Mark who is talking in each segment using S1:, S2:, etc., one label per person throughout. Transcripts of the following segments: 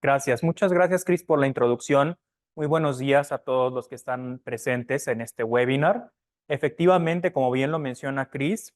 S1: Gracias. Muchas gracias, Chris, por la introducción. Muy buenos días a todos los que están presentes en este webinar. Efectivamente, como bien lo menciona Chris,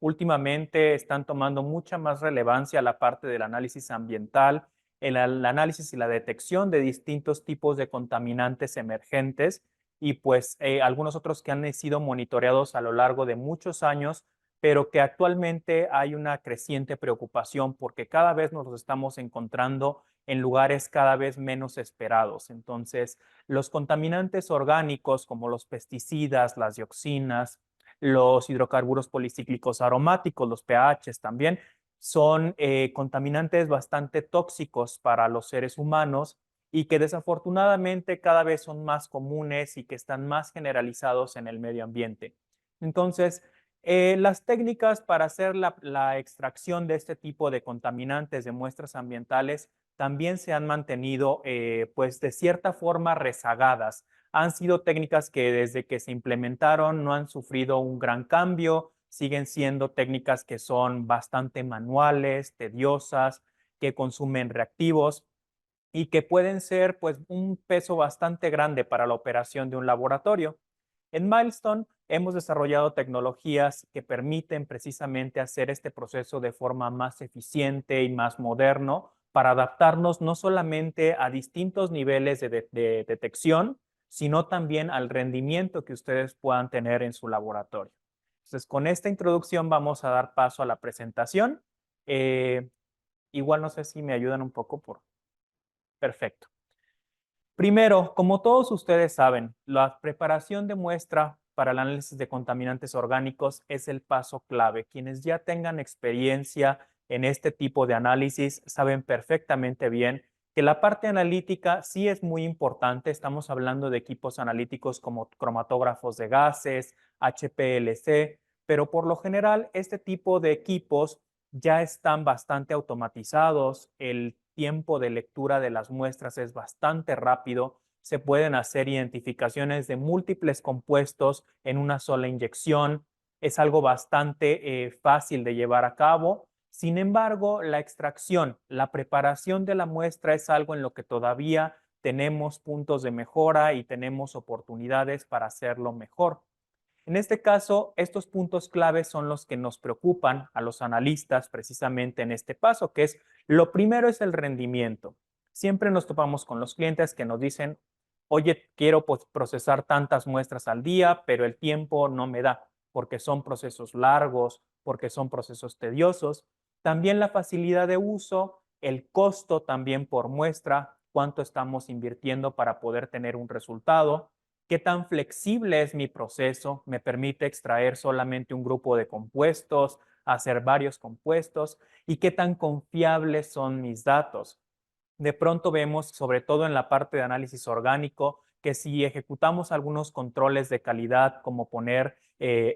S1: últimamente están tomando mucha más relevancia la parte del análisis ambiental, el análisis y la detección de distintos tipos de contaminantes emergentes y pues algunos otros que han sido monitoreados a lo largo de muchos años, pero que actualmente hay una creciente preocupación porque cada vez nos los estamos encontrando en lugares cada vez menos esperados. Entonces, los contaminantes orgánicos como los pesticidas, las dioxinas, los hidrocarburos policíclicos aromáticos, los pHs también, son contaminantes bastante tóxicos para los seres humanos y que desafortunadamente cada vez son más comunes y que están más generalizados en el medio ambiente. Entonces, las técnicas para hacer la extracción de este tipo de contaminantes de muestras ambientales también se han mantenido, pues de cierta forma, rezagadas. Han sido técnicas que desde que se implementaron no han sufrido un gran cambio, siguen siendo técnicas que son bastante manuales, tediosas, que consumen reactivos y que pueden ser pues un peso bastante grande para la operación de un laboratorio. En Milestone hemos desarrollado tecnologías que permiten precisamente hacer este proceso de forma más eficiente y más moderno para adaptarnos no solamente a distintos niveles de detección, sino también al rendimiento que ustedes puedan tener en su laboratorio. Entonces, con esta introducción vamos a dar paso a la presentación. Eh, Igual no sé si me ayudan un poco por... Perfecto. Primero, como todos ustedes saben, la preparación de muestra para el análisis de contaminantes orgánicos es el paso clave. Quienes ya tengan experiencia en este tipo de análisis saben perfectamente bien que la parte analítica sí es muy importante. Estamos hablando de equipos analíticos como cromatógrafos de gases, HPLC, pero por lo general este tipo de equipos ya están bastante automatizados, el tiempo de lectura de las muestras es bastante rápido, se pueden hacer identificaciones de múltiples compuestos en una sola inyección, es algo bastante fácil de llevar a cabo. Sin embargo, la extracción, la preparación de la muestra es algo en lo que todavía tenemos puntos de mejora y tenemos oportunidades para hacerlo mejor. En este caso, estos puntos claves son los que nos preocupan a los analistas precisamente en este paso, que es lo primero es el rendimiento. Siempre nos topamos con los clientes que nos dicen, oye, quiero procesar tantas muestras al día, pero el tiempo no me da, porque son procesos largos, porque son procesos tediosos. También la facilidad de uso, el costo también por muestra, cuánto estamos invirtiendo para poder tener un resultado, qué tan flexible es mi proceso, me permite extraer solamente un grupo de compuestos, hacer varios compuestos y qué tan confiables son mis datos. De pronto vemos, sobre todo en la parte de análisis orgánico, que si ejecutamos algunos controles de calidad, como poner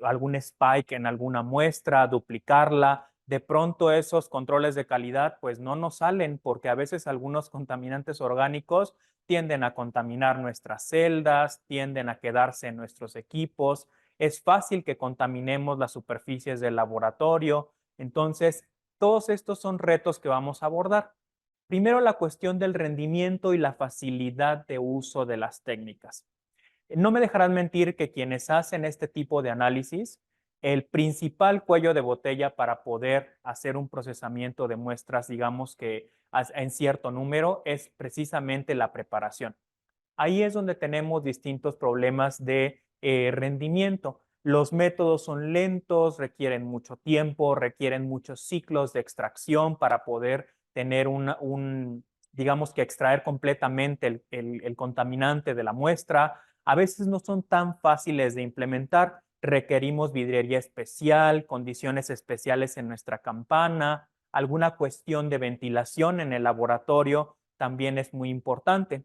S1: algún spike en alguna muestra, duplicarla, de pronto esos controles de calidad pues no nos salen porque a veces algunos contaminantes orgánicos tienden a contaminar nuestras celdas, tienden a quedarse en nuestros equipos. Es fácil que contaminemos las superficies del laboratorio. Entonces, todos estos son retos que vamos a abordar. Primero, la cuestión del rendimiento y la facilidad de uso de las técnicas. No me dejarán mentir que quienes hacen este tipo de análisis, el principal cuello de botella para poder hacer un procesamiento de muestras, digamos que en cierto número, es precisamente la preparación. Ahí es donde tenemos distintos problemas de rendimiento. Los métodos son lentos, requieren mucho tiempo, requieren muchos ciclos de extracción para poder tener digamos que extraer completamente el contaminante de la muestra. A veces no son tan fáciles de implementar. Requerimos vidriería especial, condiciones especiales en nuestra campana, alguna cuestión de ventilación en el laboratorio también es muy importante.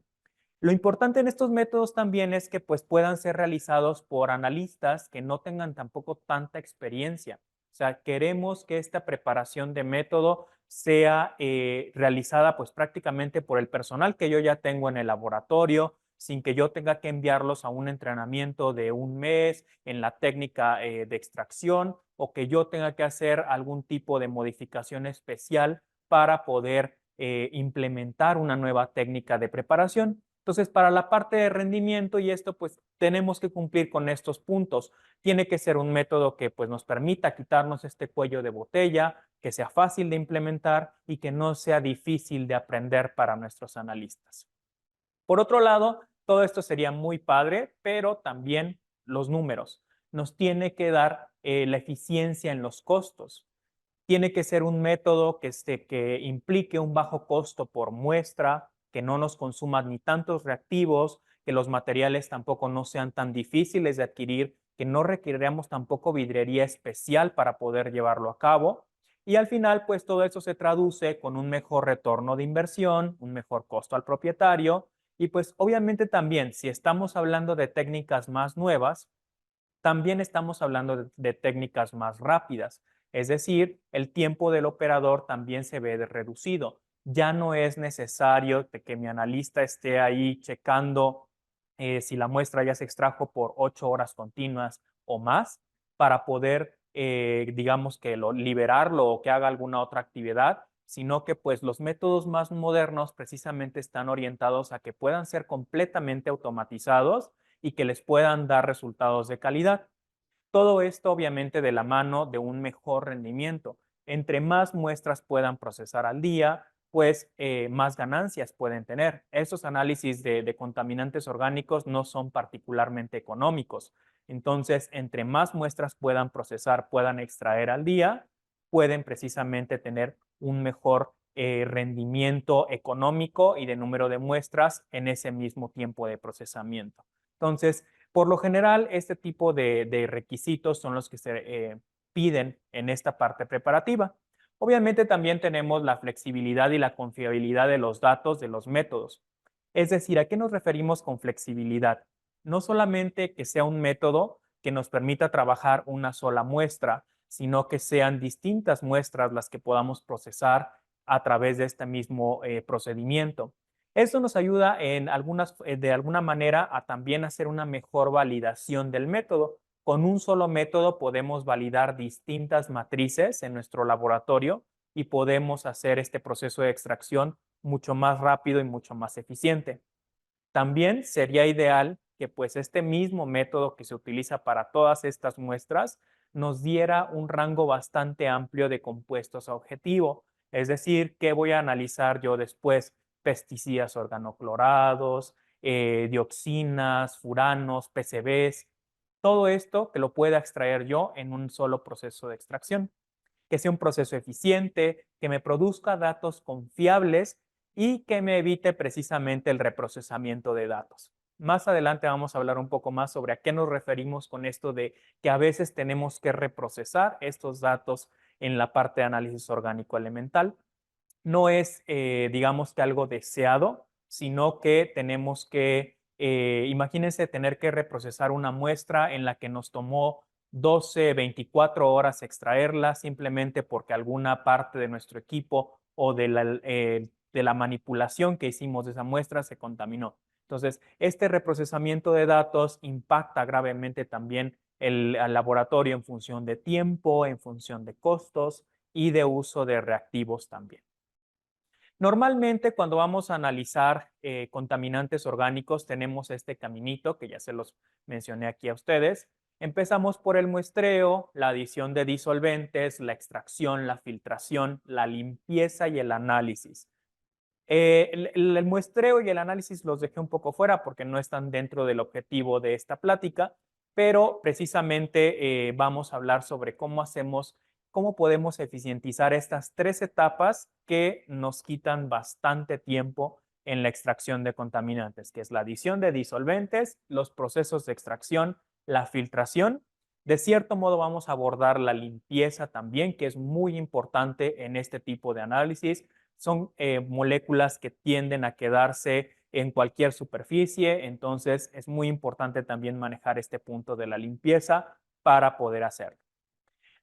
S1: Lo importante en estos métodos también es que pues, puedan ser realizados por analistas que no tengan tampoco tanta experiencia. O sea, queremos que esta preparación de método sea realizada pues prácticamente por el personal que yo ya tengo en el laboratorio, sin que yo tenga que enviarlos a un entrenamiento de un mes en la técnica de extracción o que yo tenga que hacer algún tipo de modificación especial para poder implementar una nueva técnica de preparación. Entonces, para la parte de rendimiento y esto, pues tenemos que cumplir con estos puntos. Tiene que ser un método que pues nos permita quitarnos este cuello de botella, que sea fácil de implementar y que no sea difícil de aprender para nuestros analistas. Por otro lado, todo esto sería muy padre, pero también los números. Nos tiene que dar la eficiencia en los costos. Tiene que ser un método que implique un bajo costo por muestra, que no nos consuma ni tantos reactivos, que los materiales tampoco no sean tan difíciles de adquirir, que no requeriremos tampoco vidriería especial para poder llevarlo a cabo. Y al final, pues todo eso se traduce con un mejor retorno de inversión, un mejor costo al propietario. Y pues obviamente también, si estamos hablando de técnicas más nuevas, también estamos hablando de técnicas más rápidas, es decir, el tiempo del operador también se ve reducido. Ya no es necesario que mi analista esté ahí checando si la muestra ya se extrajo por 8 horas continuas o más para poder, digamos que liberarlo o que haga alguna otra actividad, sino que pues los métodos más modernos precisamente están orientados a que puedan ser completamente automatizados y que les puedan dar resultados de calidad. Todo esto obviamente de la mano de un mejor rendimiento. Entre más muestras puedan procesar al día, pues más ganancias pueden tener. Estos análisis de contaminantes orgánicos no son particularmente económicos. Entonces, entre más muestras puedan procesar, puedan extraer al día, pueden precisamente tener un mejor rendimiento económico y de número de muestras en ese mismo tiempo de procesamiento. Entonces, por lo general, este tipo de requisitos son los que se piden en esta parte preparativa. Obviamente también tenemos la flexibilidad y la confiabilidad de los datos de los métodos. Es decir, ¿a qué nos referimos con flexibilidad? No solamente que sea un método que nos permita trabajar una sola muestra, sino que sean distintas muestras las que podamos procesar a través de este mismo procedimiento. Esto nos ayuda de alguna manera a también hacer una mejor validación del método. Con un solo método podemos validar distintas matrices en nuestro laboratorio y podemos hacer este proceso de extracción mucho más rápido y mucho más eficiente. También sería ideal que pues este mismo método que se utiliza para todas estas muestras nos diera un rango bastante amplio de compuestos a objetivo. Es decir, ¿qué voy a analizar yo después? Pesticidas organoclorados, dioxinas, furanos, PCBs, todo esto que lo pueda extraer yo en un solo proceso de extracción, que sea un proceso eficiente, que me produzca datos confiables y que me evite precisamente el reprocesamiento de datos. Más adelante vamos a hablar un poco más sobre a qué nos referimos con esto de que a veces tenemos que reprocesar estos datos en la parte de análisis orgánico elemental. No es, digamos que algo deseado, sino que tenemos que, imagínense tener que reprocesar una muestra en la que nos tomó 12, 24 horas extraerla simplemente porque alguna parte de nuestro equipo o de la manipulación que hicimos de esa muestra se contaminó. Entonces, este reprocesamiento de datos impacta gravemente también al laboratorio en función de tiempo, en función de costos y de uso de reactivos también. Normalmente, cuando vamos a analizar contaminantes orgánicos, tenemos este caminito que ya se los mencioné aquí a ustedes. Empezamos por el muestreo, la adición de disolventes, la extracción, la filtración, la limpieza y el análisis. El muestreo y el análisis los dejé un poco fuera porque no están dentro del objetivo de esta plática, pero precisamente vamos a hablar sobre cómo podemos eficientizar estas 3 etapas que nos quitan bastante tiempo en la extracción de contaminantes, que es la adición de disolventes, los procesos de extracción, la filtración. De cierto modo vamos a abordar la limpieza también, que es muy importante en este tipo de análisis. Son moléculas que tienden a quedarse en cualquier superficie, entonces es muy importante también manejar este punto de la limpieza para poder hacerlo.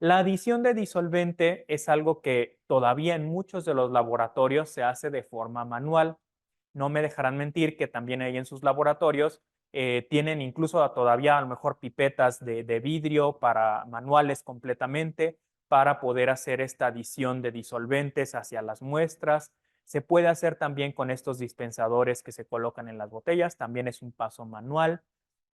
S1: La adición de disolvente es algo que todavía en muchos de los laboratorios se hace de forma manual. No me dejarán mentir que también ahí en sus laboratorios tienen incluso todavía a lo mejor pipetas de vidrio para manuales completamente para poder hacer esta adición de disolventes hacia las muestras. Se puede hacer también con estos dispensadores que se colocan en las botellas, también es un paso manual.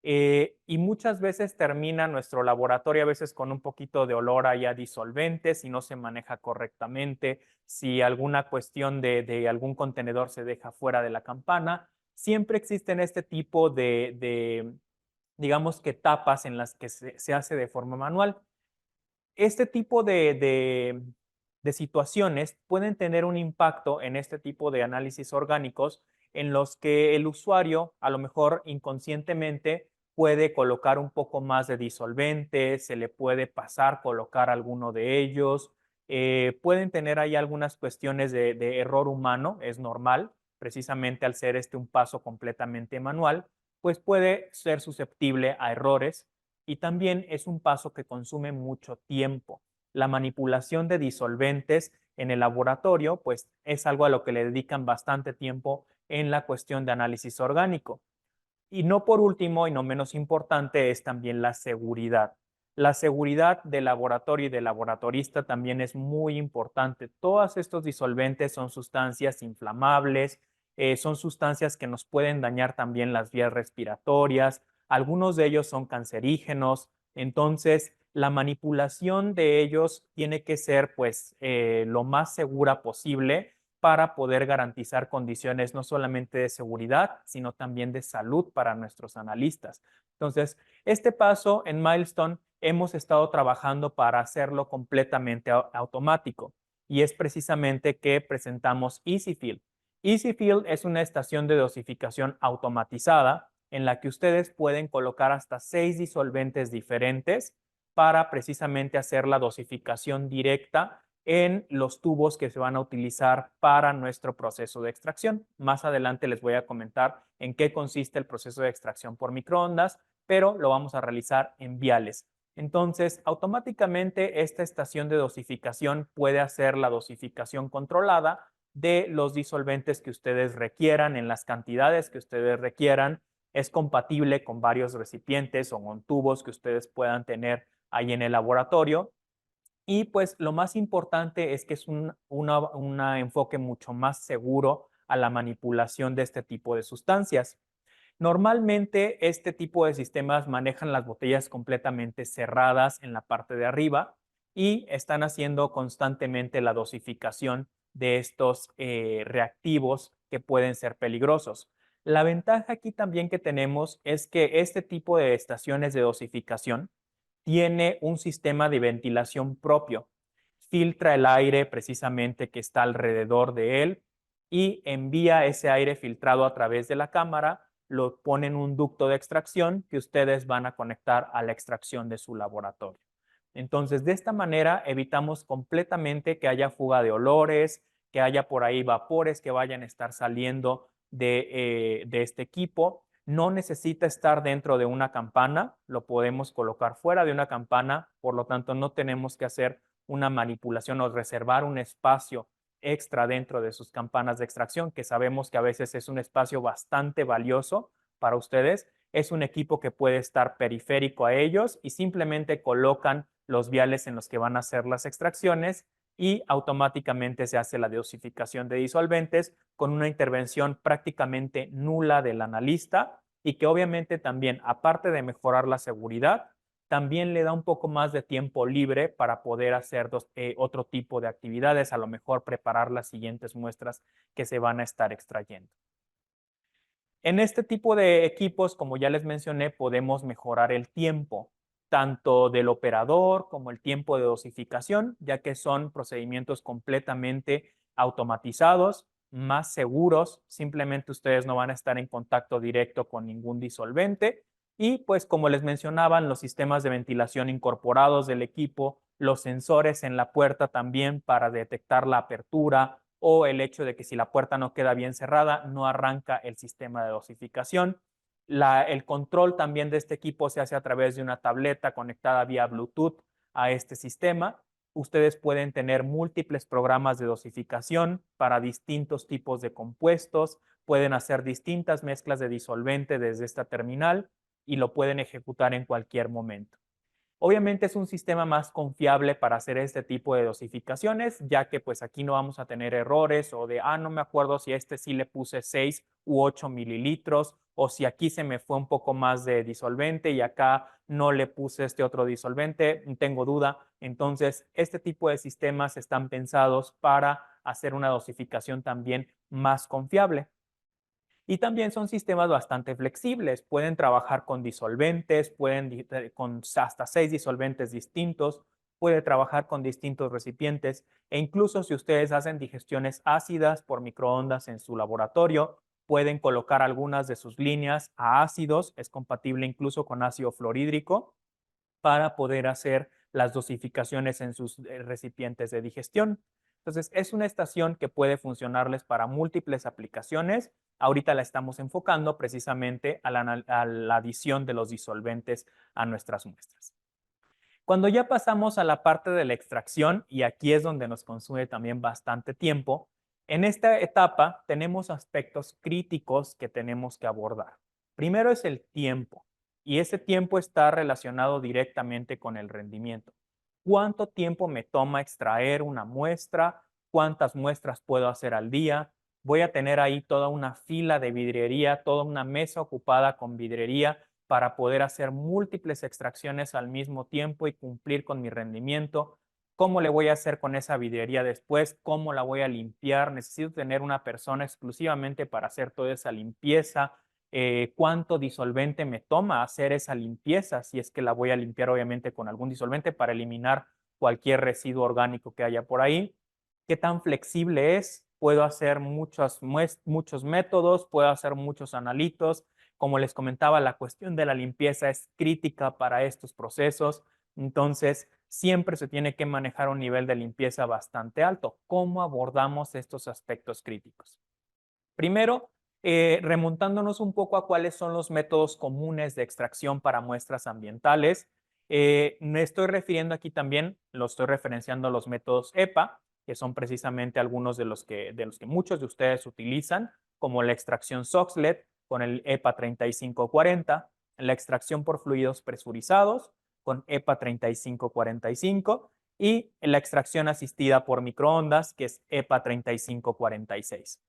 S1: Y muchas veces termina nuestro laboratorio a veces con un poquito de olor a disolvente si no se maneja correctamente, si alguna cuestión de algún contenedor se deja fuera de la campana. Siempre existen este tipo digamos que etapas en las que se hace de forma manual. Este tipo de situaciones pueden tener un impacto en este tipo de análisis orgánicos en los que el usuario, a lo mejor inconscientemente, puede colocar un poco más de disolvente, se le puede pasar colocar alguno de ellos, pueden tener ahí algunas cuestiones de error humano, es normal, precisamente al ser este un paso completamente manual, pues puede ser susceptible a errores y también es un paso que consume mucho tiempo. La manipulación de disolventes en el laboratorio, pues es algo a lo que le dedican bastante tiempo en la cuestión de análisis orgánico. Y no por último, y no menos importante, es también la seguridad. La seguridad del laboratorio y del laboratorista también es muy importante. Todos estos disolventes son sustancias inflamables, son sustancias que nos pueden dañar también las vías respiratorias, algunos de ellos son cancerígenos, entonces la manipulación de ellos tiene que ser pues lo más segura posible para poder garantizar condiciones no solamente de seguridad, sino también de salud para nuestros analistas. Entonces, este paso en Milestone hemos estado trabajando para hacerlo completamente automático y es precisamente que presentamos EasyFill. EasyFill es una estación de dosificación automatizada en la que ustedes pueden colocar hasta 6 disolventes diferentes para precisamente hacer la dosificación directa en los tubos que se van a utilizar para nuestro proceso de extracción. Más adelante les voy a comentar en qué consiste el proceso de extracción por microondas, pero lo vamos a realizar en viales. Entonces, automáticamente esta estación de dosificación puede hacer la dosificación controlada de los disolventes que ustedes requieran en las cantidades que ustedes requieran. Es compatible con varios recipientes o con tubos que ustedes puedan tener ahí en el laboratorio. Y pues lo más importante es que es un enfoque mucho más seguro a la manipulación de este tipo de sustancias. Normalmente este tipo de sistemas manejan las botellas completamente cerradas en la parte de arriba y están haciendo constantemente la dosificación de estos reactivos que pueden ser peligrosos. La ventaja aquí también que tenemos es que este tipo de estaciones de dosificación tiene un sistema de ventilación propio. Filtra el aire precisamente que está alrededor de él y envía ese aire filtrado a través de la cámara, lo pone en un ducto de extracción que ustedes van a conectar a la extracción de su laboratorio. Entonces, de esta manera evitamos completamente que haya fuga de olores, que haya por ahí vapores que vayan a estar saliendo de este equipo. No necesita estar dentro de una campana, lo podemos colocar fuera de una campana, por lo tanto no tenemos que hacer una manipulación o reservar un espacio extra dentro de sus campanas de extracción, que sabemos que a veces es un espacio bastante valioso para ustedes. Es un equipo que puede estar periférico a ellos y simplemente colocan los viales en los que van a hacer las extracciones y automáticamente se hace la dosificación de disolventes con una intervención prácticamente nula del analista y que obviamente también, aparte de mejorar la seguridad, también le da un poco más de tiempo libre para poder hacer otro tipo de actividades, a lo mejor preparar las siguientes muestras que se van a estar extrayendo. En este tipo de equipos, como ya les mencioné, podemos mejorar el tiempo, tanto del operador como el tiempo de dosificación, ya que son procedimientos completamente automatizados, más seguros, simplemente ustedes no van a estar en contacto directo con ningún disolvente y pues como les mencionaban, los sistemas de ventilación incorporados del equipo, los sensores en la puerta también para detectar la apertura o el hecho de que si la puerta no queda bien cerrada, no arranca el sistema de dosificación. El control también de este equipo se hace a través de una tableta conectada vía Bluetooth a este sistema. Ustedes pueden tener múltiples programas de dosificación para distintos tipos de compuestos, pueden hacer distintas mezclas de disolvente desde esta terminal y lo pueden ejecutar en cualquier momento. Obviamente es un sistema más confiable para hacer este tipo de dosificaciones, ya que pues aquí no vamos a tener errores o de, no me acuerdo si a este sí le puse 6 u 8 mililitros o si aquí se me fue un poco más de disolvente y acá no le puse este otro disolvente, tengo duda. Entonces, este tipo de sistemas están pensados para hacer una dosificación también más confiable. Y también son sistemas bastante flexibles. Pueden trabajar con disolventes, con hasta 6 disolventes distintos, puede trabajar con distintos recipientes e incluso si ustedes hacen digestiones ácidas por microondas en su laboratorio, pueden colocar algunas de sus líneas a ácidos, es compatible incluso con ácido fluorhídrico para poder hacer las dosificaciones en sus recipientes de digestión. Entonces, es una estación que puede funcionarles para múltiples aplicaciones. Ahorita la estamos enfocando precisamente a la adición de los disolventes a nuestras muestras. Cuando ya pasamos a la parte de la extracción, y aquí es donde nos consume también bastante tiempo, en esta etapa tenemos aspectos críticos que tenemos que abordar. Primero es el tiempo, y ese tiempo está relacionado directamente con el rendimiento. ¿Cuánto tiempo me toma extraer una muestra? ¿Cuántas muestras puedo hacer al día? Voy a tener ahí toda una fila de vidriería, toda una mesa ocupada con vidriería para poder hacer múltiples extracciones al mismo tiempo y cumplir con mi rendimiento. ¿Cómo le voy a hacer con esa vidriería después? ¿Cómo la voy a limpiar? Necesito tener una persona exclusivamente para hacer toda esa limpieza. ¿Cuánto disolvente me toma hacer esa limpieza? Si es que la voy a limpiar obviamente con algún disolvente para eliminar cualquier residuo orgánico que haya por ahí. ¿Qué tan flexible es? Puedo hacer muchos métodos, puedo hacer muchos analitos. Como les comentaba, la cuestión de la limpieza es crítica para estos procesos. Entonces, siempre se tiene que manejar un nivel de limpieza bastante alto. ¿Cómo abordamos estos aspectos críticos? Primero, remontándonos un poco a cuáles son los métodos comunes de extracción para muestras ambientales. Me estoy refiriendo aquí también, lo estoy referenciando a los métodos EPA, que son precisamente algunos de los que muchos de ustedes utilizan, como la extracción Soxhlet con el EPA 3540, la extracción por fluidos presurizados con EPA 3545 y la extracción asistida por microondas, que es EPA 3546.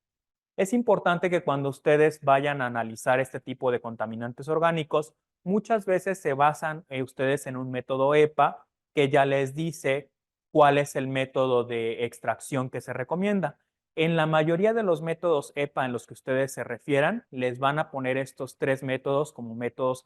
S1: Es importante que cuando ustedes vayan a analizar este tipo de contaminantes orgánicos, muchas veces se basan ustedes en un método EPA que ya les dice cuál es el método de extracción que se recomienda. En la mayoría de los métodos EPA en los que ustedes se refieran, les van a poner estos 3 métodos como métodos,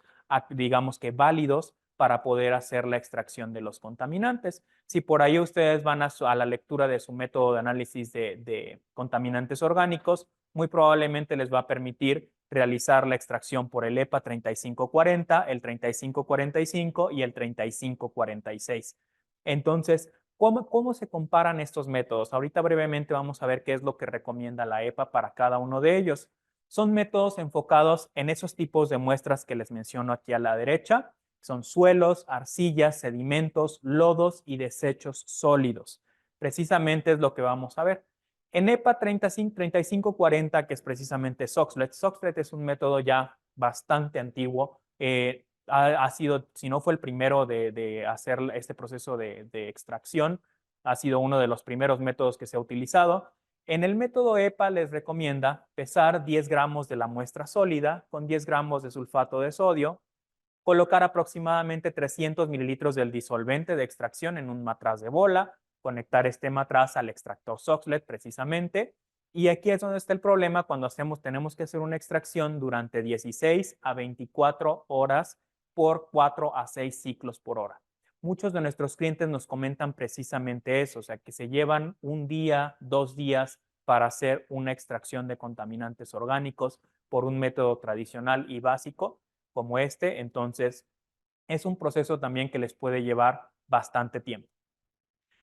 S1: digamos que válidos para poder hacer la extracción de los contaminantes. Si por ahí ustedes van a la lectura de su método de análisis de contaminantes orgánicos, muy probablemente les va a permitir realizar la extracción por el EPA 3540, el 3545 y el 3546. Entonces, ¿cómo se comparan estos métodos? Ahorita brevemente vamos a ver qué es lo que recomienda la EPA para cada uno de ellos. Son métodos enfocados en esos tipos de muestras que les menciono aquí a la derecha. Son suelos, arcillas, sedimentos, lodos y desechos sólidos. Precisamente es lo que vamos a ver. En EPA 3540, que es precisamente Soxhlet, Soxhlet es un método ya bastante antiguo. Ha sido, si no fue el primero de hacer este proceso de extracción, ha sido uno de los primeros métodos que se ha utilizado. En el método EPA les recomienda pesar 10 gramos de la muestra sólida con 10 gramos de sulfato de sodio, colocar aproximadamente 300 mililitros del disolvente de extracción en un matraz de bola, conectar este matraz al extractor Soxhlet precisamente. Y aquí es donde está el problema cuando tenemos que hacer una extracción durante 16 a 24 horas por 4 a 6 ciclos por hora. Muchos de nuestros clientes nos comentan precisamente eso, o sea, que se llevan un día, 2 días para hacer una extracción de contaminantes orgánicos por un método tradicional y básico como este. Entonces, es un proceso también que les puede llevar bastante tiempo.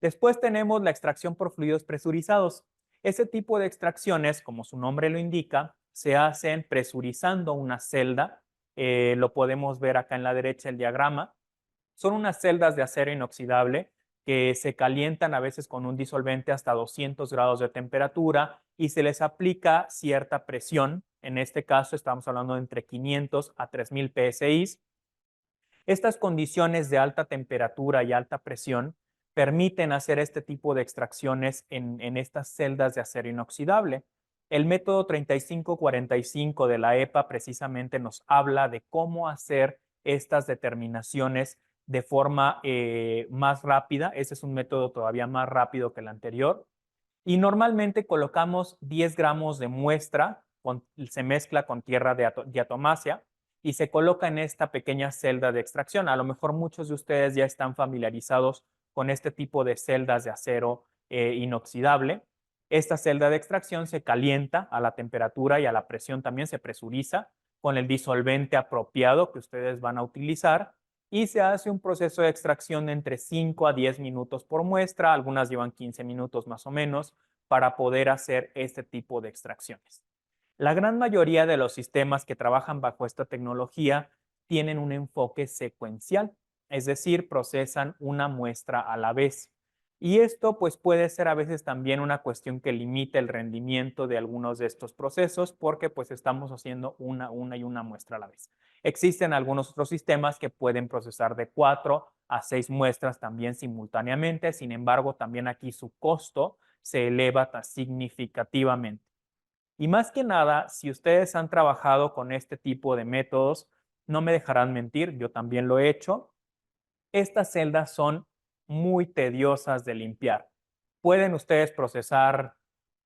S1: Después tenemos la extracción por fluidos presurizados. Ese tipo de extracciones, como su nombre lo indica, se hacen presurizando una celda. Lo podemos ver acá en la derecha el diagrama. Son unas celdas de acero inoxidable que se calientan a veces con un disolvente hasta 200 grados de temperatura y se les aplica cierta presión. En este caso estamos hablando de entre 500 a 3000 psi. Estas condiciones de alta temperatura y alta presión permiten hacer este tipo de extracciones en estas celdas de acero inoxidable. El método 3545 de la EPA precisamente nos habla de cómo hacer estas determinaciones de forma más rápida. Ese es un método todavía más rápido que el anterior. Y normalmente colocamos 10 gramos de muestra, se mezcla con tierra de diatomácea y se coloca en esta pequeña celda de extracción. A lo mejor muchos de ustedes ya están familiarizados con este tipo de celdas de acero inoxidable. Esta celda de extracción se calienta a la temperatura y a la presión también se presuriza con el disolvente apropiado que ustedes van a utilizar y se hace un proceso de extracción de entre 5 a 10 minutos por muestra, algunas llevan 15 minutos más o menos, para poder hacer este tipo de extracciones. La gran mayoría de los sistemas que trabajan bajo esta tecnología tienen un enfoque secuencial, es decir, procesan una muestra a la vez. Y esto pues puede ser a veces también una cuestión que limita el rendimiento de algunos de estos procesos porque pues estamos haciendo una y una muestra a la vez. Existen algunos otros sistemas que pueden procesar de 4 a 6 muestras también simultáneamente, sin embargo también aquí su costo se eleva significativamente. Y más que nada, si ustedes han trabajado con este tipo de métodos, no me dejarán mentir, yo también lo he hecho, estas celdas son muy tediosas de limpiar. Pueden ustedes procesar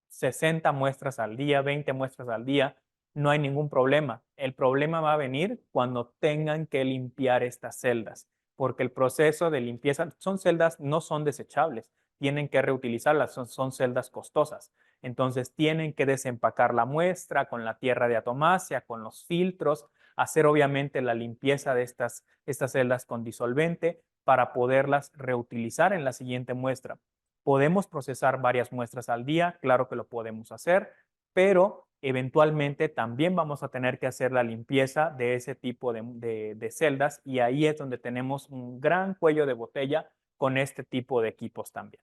S1: 60 muestras al día, 20 muestras al día, no hay ningún problema. El problema va a venir cuando tengan que limpiar estas celdas, porque el proceso de limpieza, son celdas, no son desechables, tienen que reutilizarlas, son celdas costosas. Entonces tienen que desempacar la muestra con la tierra de atomácea, con los filtros, hacer obviamente la limpieza de estas celdas con disolvente para poderlas reutilizar en la siguiente muestra. ¿Podemos procesar varias muestras al día? Claro que lo podemos hacer, pero eventualmente también vamos a tener que hacer la limpieza de ese tipo de celdas y ahí es donde tenemos un gran cuello de botella con este tipo de equipos también.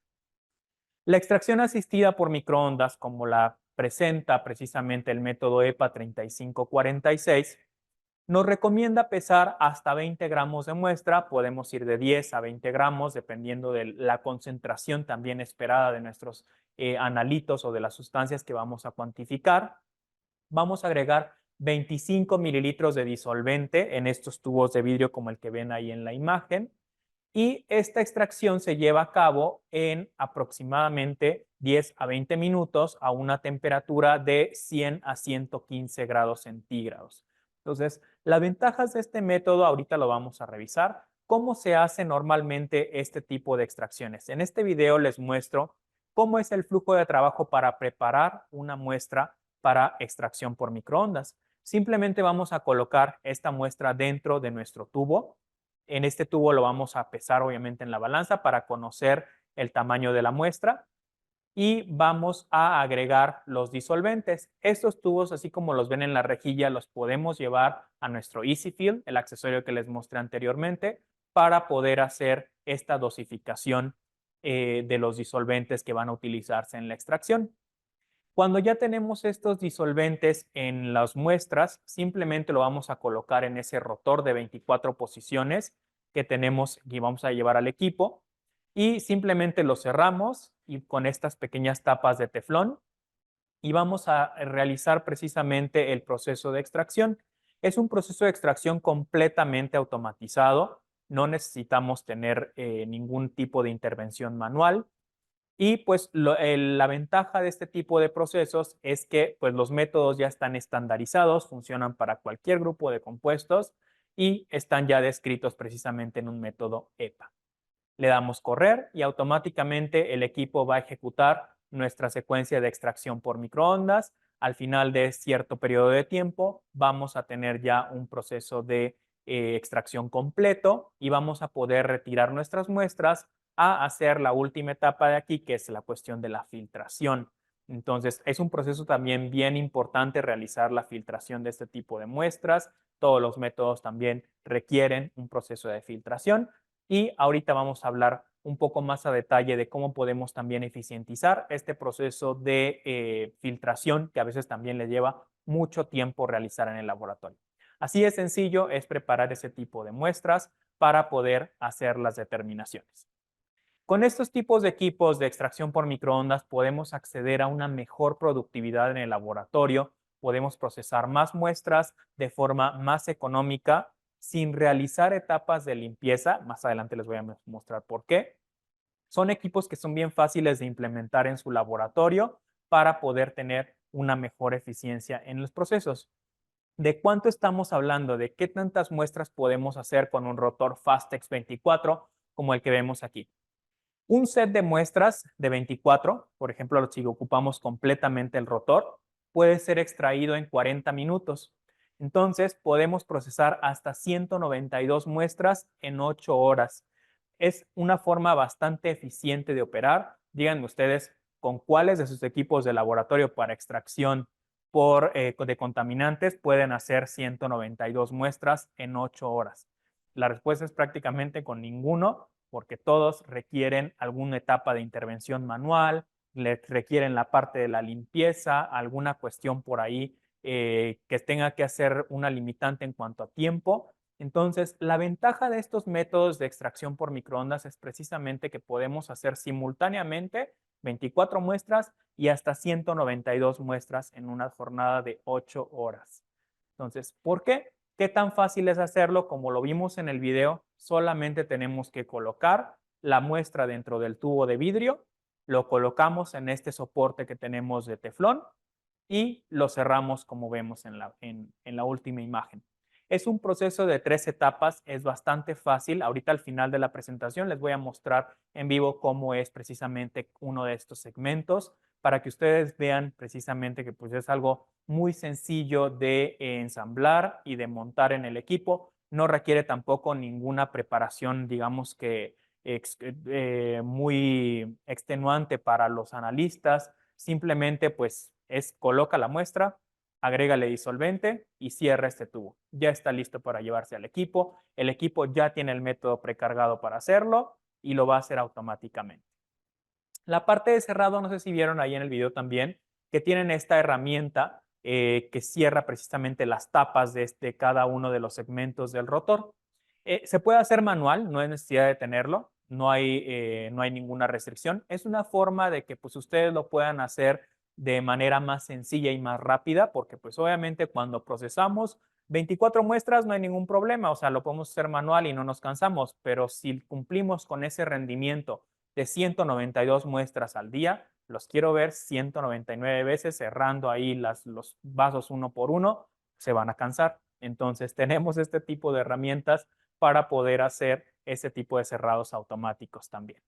S1: La extracción asistida por microondas, como la presenta precisamente el método EPA 3546, nos recomienda pesar hasta 20 gramos de muestra, podemos ir de 10 a 20 gramos dependiendo de la concentración también esperada de nuestros analitos o de las sustancias que vamos a cuantificar. Vamos a agregar 25 mililitros de disolvente en estos tubos de vidrio como el que ven ahí en la imagen y esta extracción se lleva a cabo en aproximadamente 10 a 20 minutos a una temperatura de 100 a 115 grados centígrados. Entonces, las ventajas de este método ahorita lo vamos a revisar. ¿Cómo se hace normalmente este tipo de extracciones? En este video les muestro cómo es el flujo de trabajo para preparar una muestra para extracción por microondas. Simplemente vamos a colocar esta muestra dentro de nuestro tubo. En este tubo lo vamos a pesar obviamente en la balanza para conocer el tamaño de la muestra y vamos a agregar los disolventes. Estos tubos, así como los ven en la rejilla, los podemos llevar a nuestro EasyFill, el accesorio que les mostré anteriormente, para poder hacer esta dosificación de los disolventes que van a utilizarse en la extracción. Cuando ya tenemos estos disolventes en las muestras, simplemente lo vamos a colocar en ese rotor de 24 posiciones que tenemos y vamos a llevar al equipo y simplemente lo cerramos y con estas pequeñas tapas de teflón y vamos a realizar precisamente el proceso de extracción. Es un proceso de extracción completamente automatizado, no necesitamos tener ningún tipo de intervención manual. Y pues la ventaja de este tipo de procesos es que pues los métodos ya están estandarizados, funcionan para cualquier grupo de compuestos y están ya descritos precisamente en un método EPA. Le damos correr y automáticamente el equipo va a ejecutar nuestra secuencia de extracción por microondas. Al final de cierto periodo de tiempo vamos a tener ya un proceso de extracción completo y vamos a poder retirar nuestras muestras a hacer la última etapa de aquí, que es la cuestión de la filtración. Entonces, es un proceso también bien importante realizar la filtración de este tipo de muestras. Todos los métodos también requieren un proceso de filtración y ahorita vamos a hablar un poco más a detalle de cómo podemos también eficientizar este proceso de filtración que a veces también le lleva mucho tiempo realizar en el laboratorio. Así de sencillo es preparar ese tipo de muestras. para poder hacer las determinaciones. Con estos tipos de equipos de extracción por microondas podemos acceder a una mejor productividad en el laboratorio, podemos procesar más muestras de forma más económica sin realizar etapas de limpieza. Más adelante les voy a mostrar por qué. Son equipos que son bien fáciles de implementar en su laboratorio para poder tener una mejor eficiencia en los procesos. ¿De cuánto estamos hablando? ¿De qué tantas muestras podemos hacer con un rotor Fastex 24 como el que vemos aquí? Un set de muestras de 24, por ejemplo, si ocupamos completamente el rotor, puede ser extraído en 40 minutos. Entonces, podemos procesar hasta 192 muestras en 8 horas. Es una forma bastante eficiente de operar. Díganme ustedes con cuáles de sus equipos de laboratorio para extracción de contaminantes pueden hacer 192 muestras en 8 horas. La respuesta es prácticamente con ninguno, porque todos requieren alguna etapa de intervención manual, requieren la parte de la limpieza, alguna cuestión por ahí que tenga que hacer una limitante en cuanto a tiempo. Entonces, la ventaja de estos métodos de extracción por microondas es precisamente que podemos hacer simultáneamente 24 muestras y hasta 192 muestras en una jornada de 8 horas. Entonces, ¿por qué? ¿Qué tan fácil es hacerlo? Como lo vimos en el video, solamente tenemos que colocar la muestra dentro del tubo de vidrio, lo colocamos en este soporte que tenemos de teflón y lo cerramos como vemos en la última imagen. Es un proceso de 3 etapas, es bastante fácil. Ahorita al final de la presentación les voy a mostrar en vivo cómo es precisamente uno de estos segmentos para que ustedes vean precisamente que pues es algo muy sencillo de ensamblar y de montar en el equipo. No requiere tampoco ninguna preparación, digamos que muy extenuante para los analistas. Simplemente pues coloca la muestra, agrégale disolvente y cierra este tubo. Ya está listo para llevarse al equipo. El equipo ya tiene el método precargado para hacerlo y lo va a hacer automáticamente. La parte de cerrado, no sé si vieron ahí en el video también, que tienen esta herramienta que cierra precisamente las tapas de cada uno de los segmentos del rotor. Se puede hacer manual, no hay necesidad de tenerlo, no hay ninguna restricción. Es una forma de que pues, ustedes lo puedan hacer de manera más sencilla y más rápida, porque pues obviamente cuando procesamos 24 muestras no hay ningún problema, o sea, lo podemos hacer manual y no nos cansamos, pero si cumplimos con ese rendimiento de 192 muestras al día, los quiero ver 199 veces cerrando ahí los vasos uno por uno, se van a cansar. Entonces tenemos este tipo de herramientas para poder hacer ese tipo de cerrados automáticos también.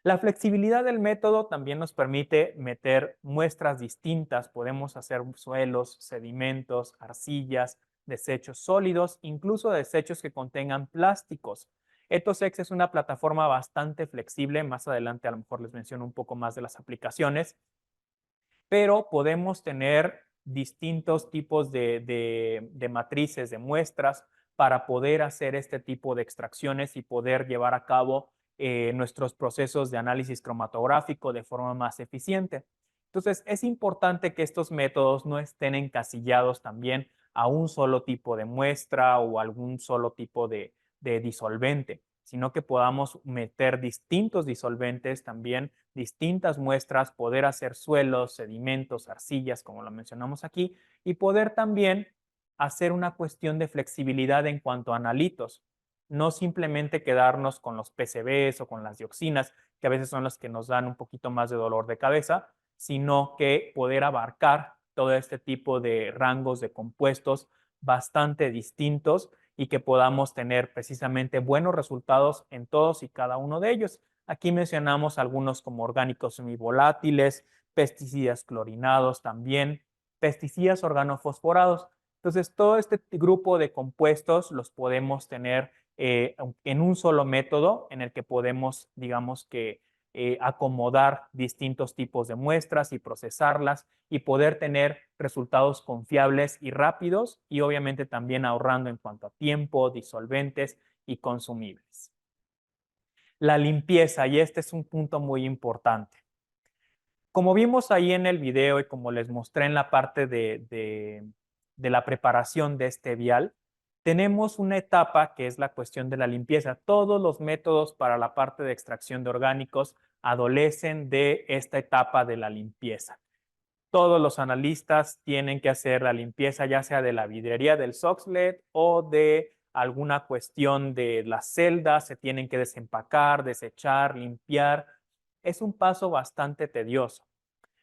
S1: La flexibilidad del método también nos permite meter muestras distintas. Podemos hacer suelos, sedimentos, arcillas, desechos sólidos, incluso desechos que contengan plásticos. Etosex es una plataforma bastante flexible. Más adelante a lo mejor les menciono un poco más de las aplicaciones, pero podemos tener distintos tipos de matrices, de muestras, para poder hacer este tipo de extracciones y poder llevar a cabo nuestros procesos de análisis cromatográfico de forma más eficiente. Entonces, es importante que estos métodos no estén encasillados también a un solo tipo de muestra o algún solo tipo de disolvente, sino que podamos meter distintos disolventes también, distintas muestras, poder hacer suelos, sedimentos, arcillas, como lo mencionamos aquí, y poder también hacer una cuestión de flexibilidad en cuanto a analitos, no simplemente quedarnos con los PCBs o con las dioxinas, que a veces son las que nos dan un poquito más de dolor de cabeza, sino que poder abarcar todo este tipo de rangos de compuestos bastante distintos y que podamos tener precisamente buenos resultados en todos y cada uno de ellos. Aquí mencionamos algunos como orgánicos semivolátiles, pesticidas clorinados también, pesticidas organofosforados. Entonces, todo este grupo de compuestos los podemos tener en un solo método en el que podemos, digamos que, acomodar distintos tipos de muestras y procesarlas y poder tener resultados confiables y rápidos y obviamente también ahorrando en cuanto a tiempo, disolventes y consumibles. La limpieza, y este es un punto muy importante. Como vimos ahí en el video y como les mostré en la parte de la preparación de este vial, tenemos una etapa que es la cuestión de la limpieza. Todos los métodos para la parte de extracción de orgánicos adolecen de esta etapa de la limpieza. Todos los analistas tienen que hacer la limpieza, ya sea de la vidrería del Soxhlet o de alguna cuestión de las celdas, se tienen que desempacar, desechar, limpiar. Es un paso bastante tedioso.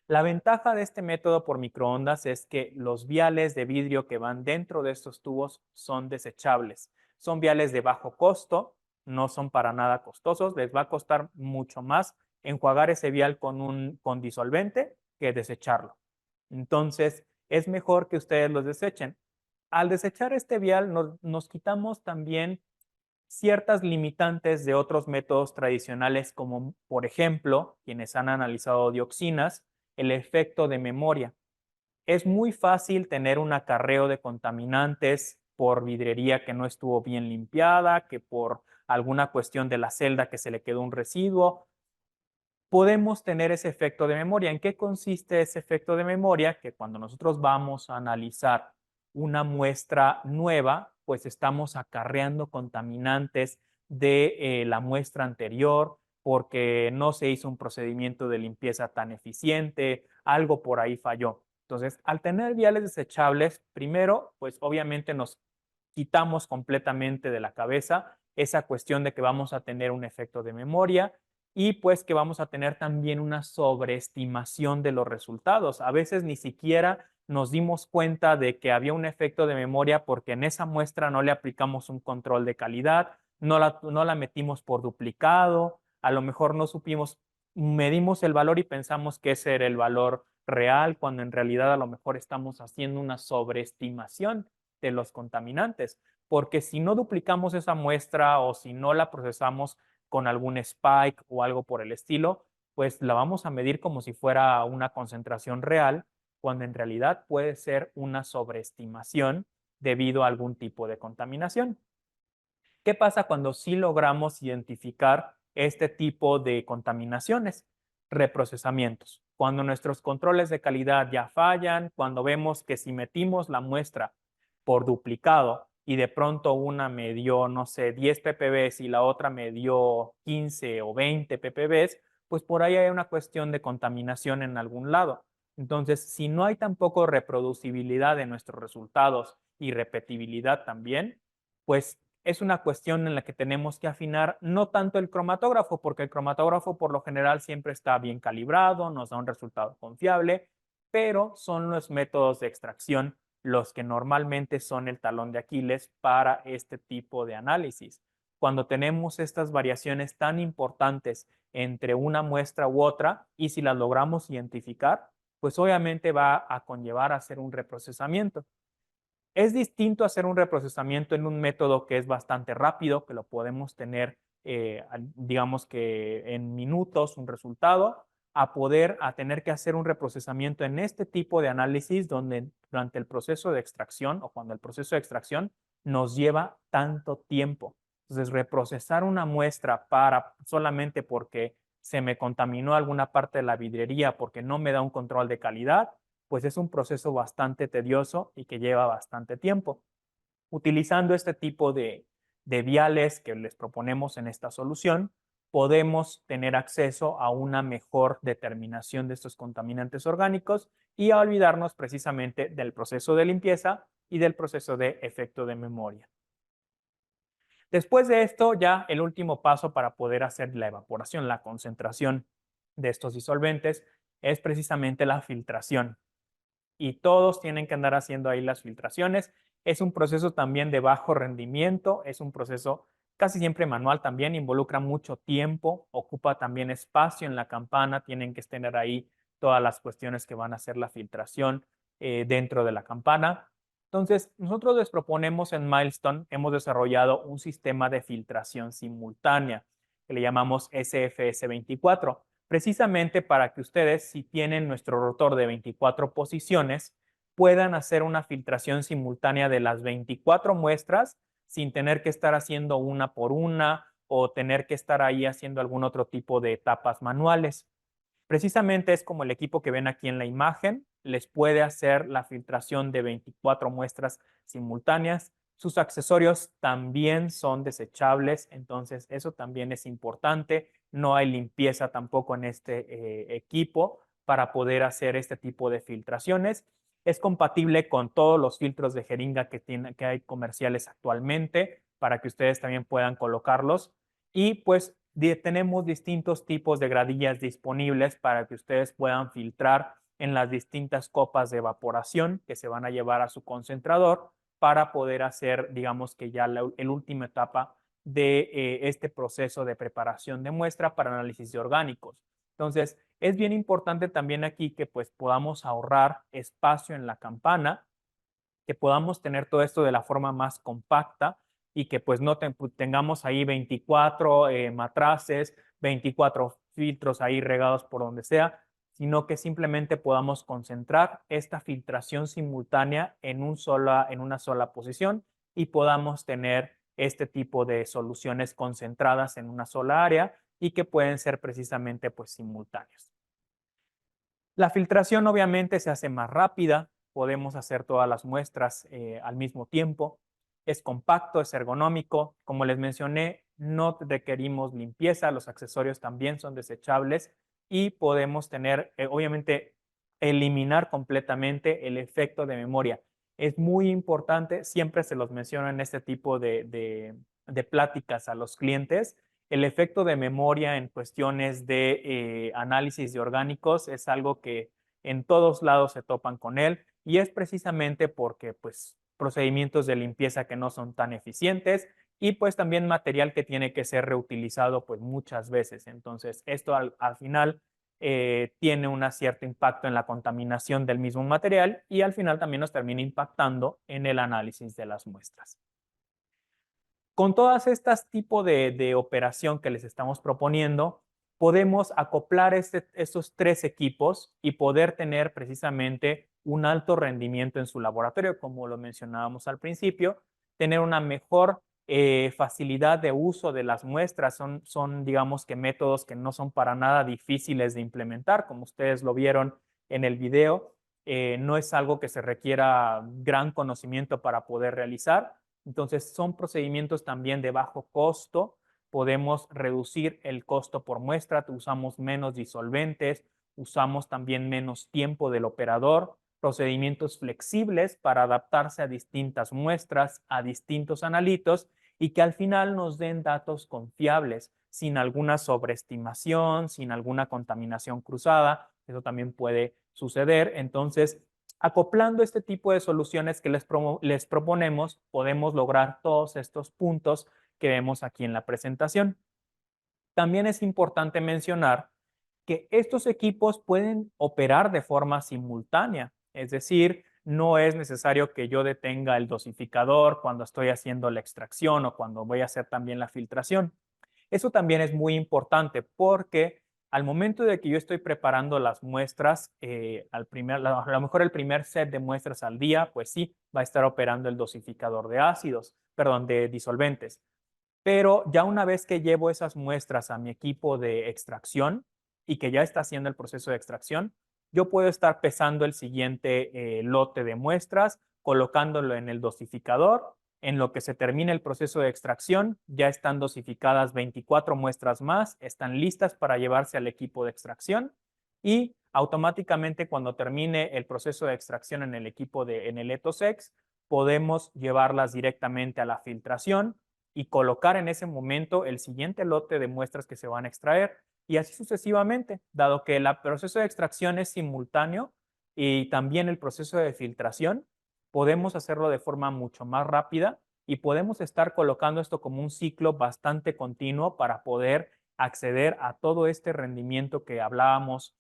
S1: La ventaja de este método por microondas es que los viales de vidrio que van dentro de estos tubos son desechables. Son viales de bajo costo, no son para nada costosos, les va a costar mucho más enjuagar ese vial con disolvente que desecharlo. Entonces, es mejor que ustedes los desechen. Al desechar este vial, nos quitamos también ciertas limitantes de otros métodos tradicionales, como por ejemplo, quienes han analizado dioxinas, el efecto de memoria. Es muy fácil tener un acarreo de contaminantes por vidrería que no estuvo bien limpiada, que por alguna cuestión de la celda que se le quedó un residuo. Podemos tener ese efecto de memoria. ¿En qué consiste ese efecto de memoria? Que cuando nosotros vamos a analizar una muestra nueva, pues estamos acarreando contaminantes de la muestra anterior porque no se hizo un procedimiento de limpieza tan eficiente, algo por ahí falló. Entonces, al tener viales desechables, primero, pues obviamente nos quitamos completamente de la cabeza esa cuestión de que vamos a tener un efecto de memoria y pues que vamos a tener también una sobreestimación de los resultados. A veces ni siquiera nos dimos cuenta de que había un efecto de memoria porque en esa muestra no le aplicamos un control de calidad, no la metimos por duplicado, a lo mejor no supimos, medimos el valor y pensamos que ese era el valor real, cuando en realidad a lo mejor estamos haciendo una sobreestimación de los contaminantes, porque si no duplicamos esa muestra o si no la procesamos con algún spike o algo por el estilo, pues la vamos a medir como si fuera una concentración real, cuando en realidad puede ser una sobreestimación debido a algún tipo de contaminación. ¿Qué pasa cuando sí logramos identificar este tipo de contaminaciones? Reprocesamientos. Cuando nuestros controles de calidad ya fallan, cuando vemos que si metimos la muestra por duplicado y de pronto una me dio, no sé, 10 ppb y la otra me dio 15 o 20 ppb, pues por ahí hay una cuestión de contaminación en algún lado. Entonces, si no hay tampoco reproducibilidad de nuestros resultados y repetibilidad también, pues es una cuestión en la que tenemos que afinar no tanto el cromatógrafo, porque el cromatógrafo por lo general siempre está bien calibrado, nos da un resultado confiable, pero son los métodos de extracción los que normalmente son el talón de Aquiles para este tipo de análisis. Cuando tenemos estas variaciones tan importantes entre una muestra u otra, y si las logramos identificar, pues obviamente va a conllevar a hacer un reprocesamiento. Es distinto hacer un reprocesamiento en un método que es bastante rápido, que lo podemos tener, digamos que en minutos, un resultado, a tener que hacer un reprocesamiento en este tipo de análisis donde durante el proceso de extracción o cuando el proceso de extracción nos lleva tanto tiempo. Entonces, reprocesar una muestra para solamente porque se me contaminó alguna parte de la vidrería, porque no me da un control de calidad, pues es un proceso bastante tedioso y que lleva bastante tiempo. Utilizando este tipo de viales que les proponemos en esta solución, podemos tener acceso a una mejor determinación de estos contaminantes orgánicos y a olvidarnos precisamente del proceso de limpieza y del proceso de efecto de memoria. Después de esto, ya el último paso para poder hacer la evaporación, la concentración de estos disolventes, es precisamente la filtración. Y todos tienen que andar haciendo ahí las filtraciones. Es un proceso también de bajo rendimiento, es un proceso casi siempre manual también, involucra mucho tiempo, ocupa también espacio en la campana, tienen que tener ahí todas las cuestiones que van a hacer la filtración dentro de la campana. Entonces, nosotros les proponemos en Milestone, hemos desarrollado un sistema de filtración simultánea que le llamamos SFS24, precisamente para que ustedes, si tienen nuestro rotor de 24 posiciones, puedan hacer una filtración simultánea de las 24 muestras sin tener que estar haciendo una por una o tener que estar ahí haciendo algún otro tipo de etapas manuales. Precisamente es como el equipo que ven aquí en la imagen, les puede hacer la filtración de 24 muestras simultáneas Sus accesorios también son desechables, entonces eso también es importante. No hay limpieza tampoco en este equipo para poder hacer este tipo de filtraciones. Es compatible con todos los filtros de jeringa que hay comerciales actualmente para que ustedes también puedan colocarlos. Y pues tenemos distintos tipos de gradillas disponibles para que ustedes puedan filtrar en las distintas copas de evaporación que se van a llevar a su concentrador para poder hacer, digamos que ya la última etapa de este proceso de preparación de muestra para análisis de orgánicos. Entonces, es bien importante también aquí que pues podamos ahorrar espacio en la campana, que podamos tener todo esto de la forma más compacta y que pues no tengamos ahí 24 matraces, 24 filtros ahí regados por donde sea, sino que simplemente podamos concentrar esta filtración simultánea en una sola posición y podamos tener este tipo de soluciones concentradas en una sola área y que pueden ser precisamente pues simultáneas. La filtración obviamente se hace más rápida, podemos hacer todas las muestras al mismo tiempo, es compacto, es ergonómico, como les mencioné, no requerimos limpieza, los accesorios también son desechables y podemos tener, obviamente, eliminar completamente el efecto de memoria. Es muy importante, siempre se los menciono en este tipo de pláticas a los clientes, el efecto de memoria en cuestiones de análisis de orgánicos es algo que en todos lados se topan con él y es precisamente porque pues procedimientos de limpieza que no son tan eficientes y pues también material que tiene que ser reutilizado pues muchas veces. Entonces esto al final tiene un cierto impacto en la contaminación del mismo material y al final también nos termina impactando en el análisis de las muestras. Con todas estas tipos de operación que les estamos proponiendo, podemos acoplar estos tres equipos y poder tener precisamente un alto rendimiento en su laboratorio, como lo mencionábamos al principio, tener una mejor facilidad de uso de las muestras. Son, digamos que métodos que no son para nada difíciles de implementar, como ustedes lo vieron en el video. No es algo que se requiera gran conocimiento para poder realizar. Entonces, son procedimientos también de bajo costo. Podemos reducir el costo por muestra, usamos menos disolventes, usamos también menos tiempo del operador, procedimientos flexibles para adaptarse a distintas muestras, a distintos analitos y que al final nos den datos confiables, sin alguna sobreestimación, sin alguna contaminación cruzada. Eso también puede suceder. Entonces, acoplando este tipo de soluciones que les proponemos, podemos lograr todos estos puntos que vemos aquí en la presentación. También es importante mencionar que estos equipos pueden operar de forma simultánea, es decir, no es necesario que yo detenga el dosificador cuando estoy haciendo la extracción o cuando voy a hacer también la filtración. Eso también es muy importante porque al momento de que yo estoy preparando las muestras, a lo mejor el primer set de muestras al día, pues sí, va a estar operando el dosificador de ácidos, perdón, de disolventes. Pero ya una vez que llevo esas muestras a mi equipo de extracción y que ya está haciendo el proceso de extracción, yo puedo estar pesando el siguiente lote de muestras, colocándolo en el dosificador. En lo que se termine el proceso de extracción, ya están dosificadas 24 muestras más, están listas para llevarse al equipo de extracción y automáticamente cuando termine el proceso de extracción en el equipo en el ETOSEX, podemos llevarlas directamente a la filtración y colocar en ese momento el siguiente lote de muestras que se van a extraer y así sucesivamente, dado que el proceso de extracción es simultáneo y también el proceso de filtración, podemos hacerlo de forma mucho más rápida y podemos estar colocando esto como un ciclo bastante continuo para poder acceder a todo este rendimiento que hablábamos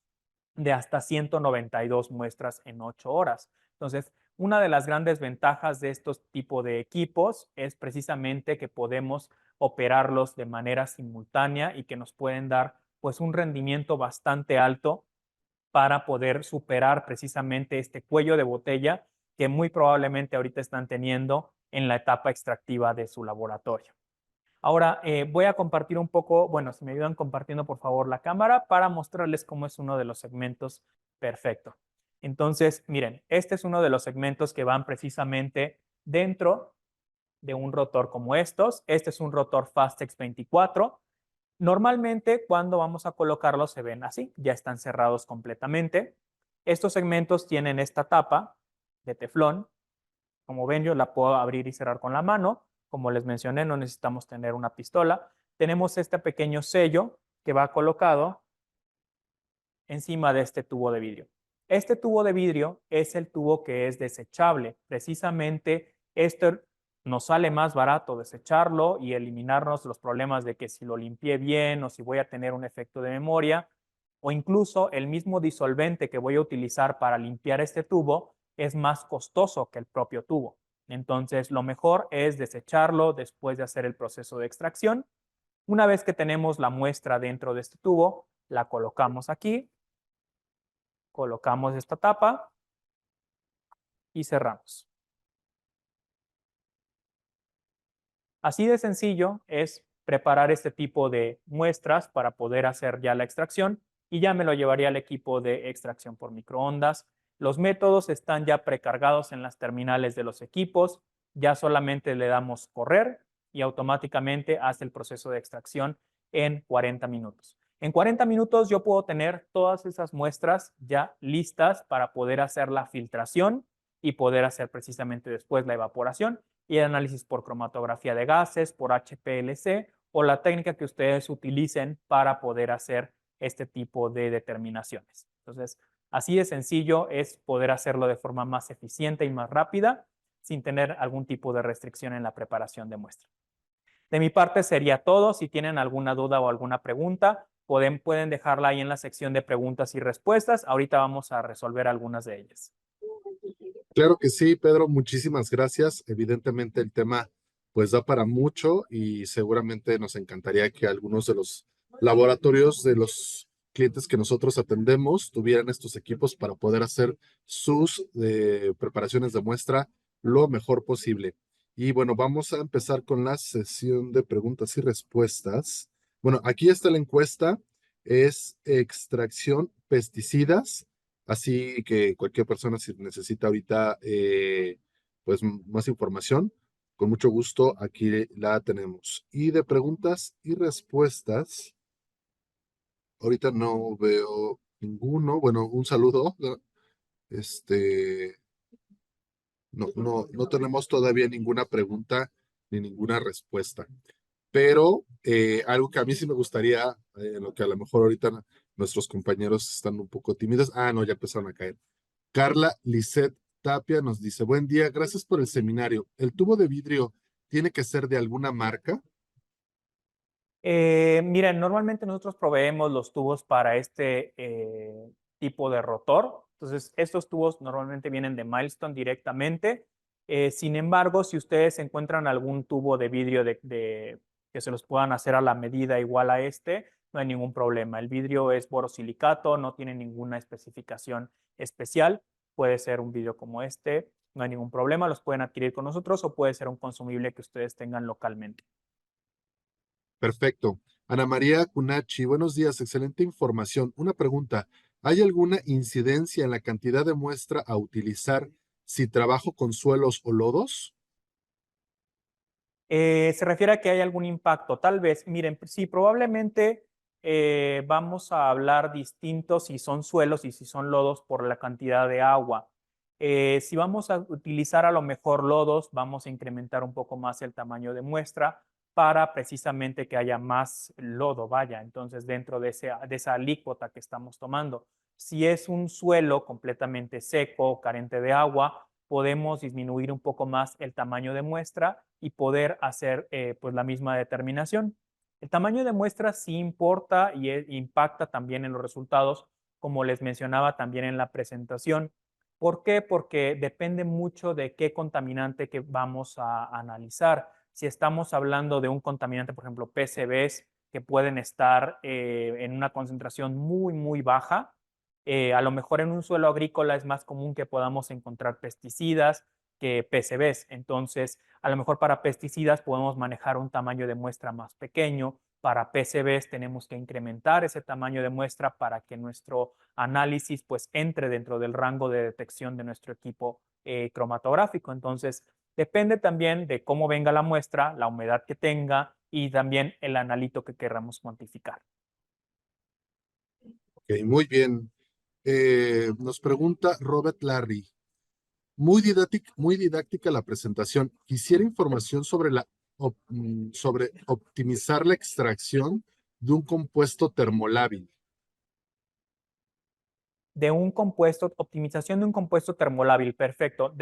S1: de hasta 192 muestras en 8 horas. Entonces, una de las grandes ventajas de estos tipos de equipos es precisamente que podemos operarlos de manera simultánea y que nos pueden dar pues un rendimiento bastante alto para poder superar precisamente este cuello de botella que muy probablemente ahorita están teniendo en la etapa extractiva de su laboratorio. Ahora voy a compartir un poco, bueno, si me ayudan compartiendo por favor la cámara para mostrarles cómo es uno de los segmentos perfecto. Entonces, miren, este es uno de los segmentos que van precisamente dentro de un rotor como estos. Este es un rotor Fastex 24. Normalmente cuando vamos a colocarlos se ven así, ya están cerrados completamente. Estos segmentos tienen esta tapa de teflón. Como ven, yo la puedo abrir y cerrar con la mano. Como les mencioné, no necesitamos tener una pistola. Tenemos este pequeño sello que va colocado encima de este tubo de vidrio. Este tubo de vidrio es el tubo que es desechable. Precisamente esto nos sale más barato desecharlo y eliminarnos los problemas de que si lo limpié bien o si voy a tener un efecto de memoria, o incluso el mismo disolvente que voy a utilizar para limpiar este tubo es más costoso que el propio tubo. Entonces, lo mejor es desecharlo después de hacer el proceso de extracción. Una vez que tenemos la muestra dentro de este tubo, la colocamos aquí, colocamos esta tapa y cerramos. Así de sencillo es preparar este tipo de muestras para poder hacer ya la extracción y ya me lo llevaría al equipo de extracción por microondas. Los métodos están ya precargados en las terminales de los equipos, ya solamente le damos correr y automáticamente hace el proceso de extracción en 40 minutos. En 40 minutos yo puedo tener todas esas muestras ya listas para poder hacer la filtración y poder hacer precisamente después la evaporación y el análisis por cromatografía de gases, por HPLC o la técnica que ustedes utilicen para poder hacer este tipo de determinaciones. Entonces, así de sencillo es poder hacerlo de forma más eficiente y más rápida sin tener algún tipo de restricción en la preparación de muestra. De mi parte sería todo. Si tienen alguna duda o alguna pregunta, pueden dejarla ahí en la sección de preguntas y respuestas. Ahorita vamos a resolver algunas de ellas.
S2: Claro que sí, Pedro, muchísimas gracias. Evidentemente el tema pues da para mucho y seguramente nos encantaría que algunos de los laboratorios de los clientes que nosotros atendemos tuvieran estos equipos para poder hacer sus preparaciones de muestra lo mejor posible. Y bueno, vamos a empezar con la sesión de preguntas y respuestas. Bueno, aquí está la encuesta, es extracción pesticidas. Así que cualquier persona si necesita ahorita pues más información, con mucho gusto aquí la tenemos. Y de preguntas y respuestas, ahorita no veo ninguno. Bueno, un saludo. Este, no tenemos todavía ninguna pregunta ni ninguna respuesta. Pero algo que a mí sí me gustaría, en lo que a lo mejor ahorita nuestros compañeros están un poco tímidos. Ah, no, ya empezaron a caer. Carla Lisset Tapia nos dice, buen día, gracias por el seminario. ¿El tubo de vidrio tiene que ser de alguna marca?
S1: Miren, normalmente nosotros proveemos los tubos para este tipo de rotor. Entonces, estos tubos normalmente vienen de Milestone directamente. Sin embargo, si ustedes encuentran algún tubo de vidrio que se los puedan hacer a la medida igual a este, no hay ningún problema. El vidrio es borosilicato, no tiene ninguna especificación especial. Puede ser un vidrio como este, no hay ningún problema. Los pueden adquirir con nosotros o puede ser un consumible que ustedes tengan localmente.
S2: Perfecto. Ana María Cunachi, buenos días, excelente información. Una pregunta, ¿hay alguna incidencia en la cantidad de muestra a utilizar si trabajo con suelos o lodos?
S1: Se refiere a que hay algún impacto. Tal vez, miren, sí, probablemente vamos a hablar distinto si son suelos y si son lodos por la cantidad de agua. Si vamos a utilizar a lo mejor lodos, vamos a incrementar un poco más el tamaño de muestra para precisamente que haya más lodo, vaya, entonces dentro de esa alícuota que estamos tomando. Si es un suelo completamente seco, carente de agua, podemos disminuir un poco más el tamaño de muestra y poder hacer pues la misma determinación. El tamaño de muestra sí importa y impacta también en los resultados, como les mencionaba también en la presentación. ¿Por qué? Porque depende mucho de qué contaminante que vamos a analizar. Si estamos hablando de un contaminante, por ejemplo, PCBs, que pueden estar en una concentración muy, muy baja, a lo mejor en un suelo agrícola es más común que podamos encontrar pesticidas que PCBs. Entonces, a lo mejor para pesticidas podemos manejar un tamaño de muestra más pequeño. Para PCBs tenemos que incrementar ese tamaño de muestra para que nuestro análisis pues entre dentro del rango de detección de nuestro equipo cromatográfico. Entonces, Depende también de cómo venga la muestra, la humedad que tenga y también el analito que queramos cuantificar.
S2: Ok, muy bien. Nos pregunta Robert Larry. Muy didáctica la presentación. Quisiera información sobre sobre optimizar la extracción de un compuesto termolábil.
S1: De un compuesto, optimización de un compuesto termolábil, perfecto.